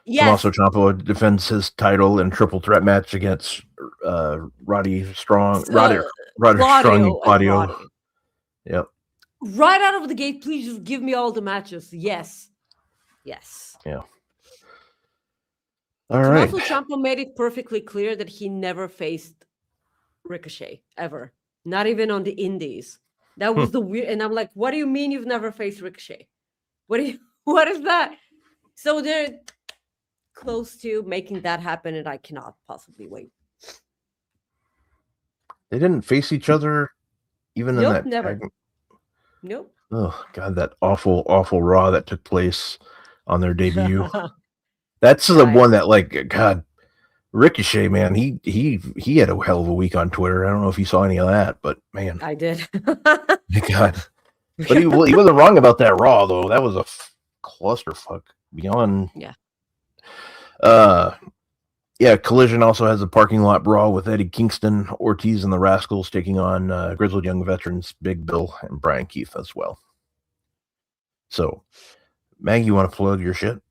Tommaso Ciampa defends his title in a triple threat match against Roddy Strong, Roddy Strong and Claudio. Yep. Right out of the gate, please just give me all the matches. Yes. Yeah. All Tommaso right. Ciampa made it perfectly clear that he never faced Ricochet ever, not even on the Indies. That was the weird. And I'm like, what do you mean you've never faced Ricochet? What is that? So they're close to making that happen, and I cannot possibly wait. They didn't face each other even in that never. Nope. Oh God, that awful Raw that took place on their debut. That's the one that, like, God, Ricochet, man, he had a hell of a week on Twitter. I don't know if you saw any of that, but man, I did. God, but he wasn't wrong about that Raw though. That was a clusterfuck beyond. Yeah. Collision also has a parking lot brawl with Eddie Kingston, Ortiz, and the Rascals taking on Grizzled Young Veterans Big Bill and Brian Keith as well. So, Maggie, you want to plug your shit?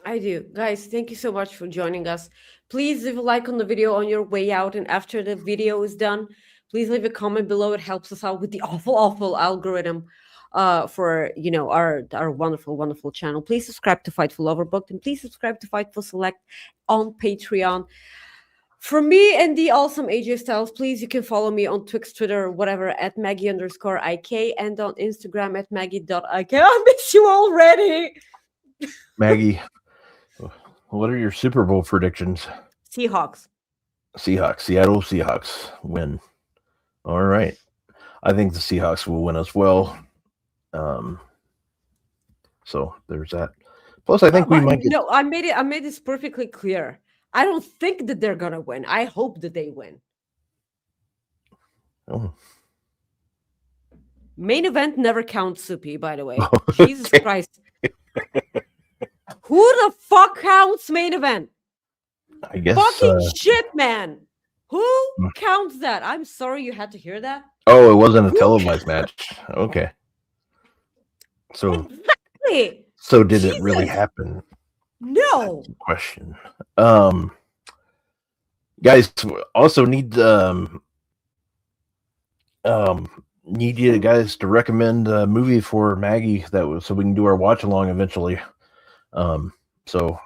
I do. Guys, thank you so much for joining us. Please leave a like on the video on your way out, and after the video is done, please leave a comment below. It helps us out with the awful algorithm for our wonderful channel. Please subscribe to Fightful Overbooked, and please subscribe to Fightful Select on Patreon. For me and the awesome AJ Styles, please, you can follow me on Twix, Twitter, or whatever, at Maggie_IK, and on Instagram at Maggie.IK. I miss you already. Maggie, what are your Super Bowl predictions? Seattle Seahawks win. All right. I think the Seahawks will win as well. So there's that. Plus, I think we might get... No, I made this perfectly clear. I don't think that they're gonna win. I hope that they win. Oh. Main event never counts, Soupy, by the way. Jesus Christ. Who the fuck counts main event? I guess fucking shit, man. Who counts that? I'm sorry you had to hear that. Oh, it wasn't a televised match. Okay. So exactly. So did it really happen? No. Question. Guys, also need you guys to recommend a movie for Maggie so we can do our watch along eventually. So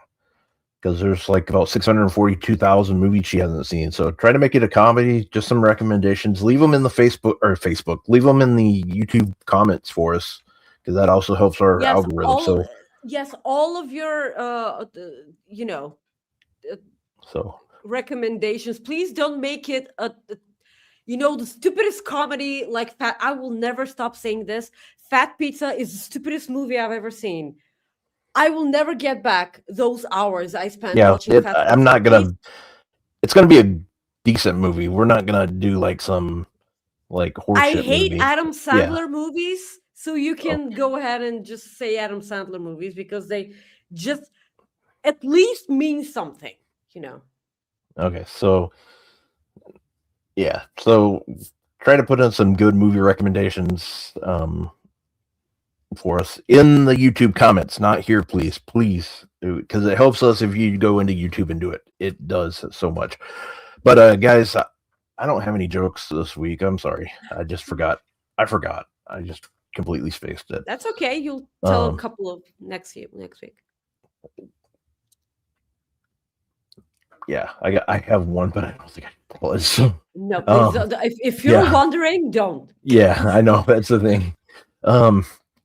because there's like about 642,000 movies she hasn't seen. So try to make it a comedy, just some recommendations. Leave them in the Facebook. Leave them in the YouTube comments for us, because that also helps our algorithm. All of your recommendations. Please don't make it the stupidest comedy like Fat. I will never stop saying this. Fat Pizza is the stupidest movie I've ever seen. I will never get back those hours I spent watching Fat Pizza. I'm not gonna. It's gonna be a decent movie. We're not gonna do like some horseshit. I hate movie. Adam Sandler movies, so you can go ahead and just say Adam Sandler movies, because they just at least mean something, Okay, so so try to put in some good movie recommendations for us in the YouTube comments, not here, please, because it helps us if you go into YouTube and do it. It does so much. But guys, I don't have any jokes this week. I'm sorry. I just forgot. I just completely spaced it. That's okay. You'll tell a couple of next week. Yeah, I have one, but I don't think I was. No, please, if you're wondering, don't. Yeah, I know, that's the thing.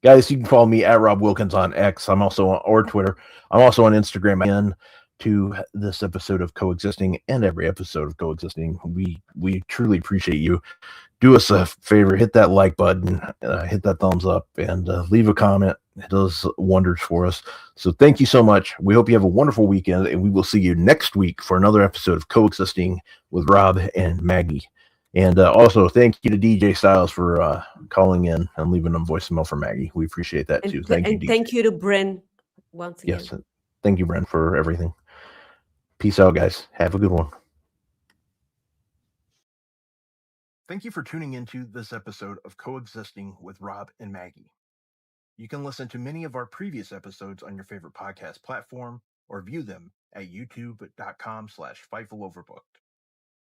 Guys, you can follow me at Rob Wilkins on X. I'm also or Twitter. I'm also on Instagram. Again, to this episode of Coexisting and every episode of Coexisting, we truly appreciate you. Do us a favor, hit that like button, hit that thumbs up, and leave a comment. It does wonders for us. So thank you so much. We hope you have a wonderful weekend, and we will see you next week for another episode of Coexisting with Rob and Maggie. And also, thank you to DJ Styles for calling in and leaving a voicemail for Maggie. We appreciate that too. Thank you, DJ. Thank you to Bryn once again. Yes, thank you, Brent, for everything. Peace out, guys. Have a good one. Thank you for tuning into this episode of Coexisting with Rob and Maggie. You can listen to many of our previous episodes on your favorite podcast platform or view them at youtube.com/FightfulOverbooked.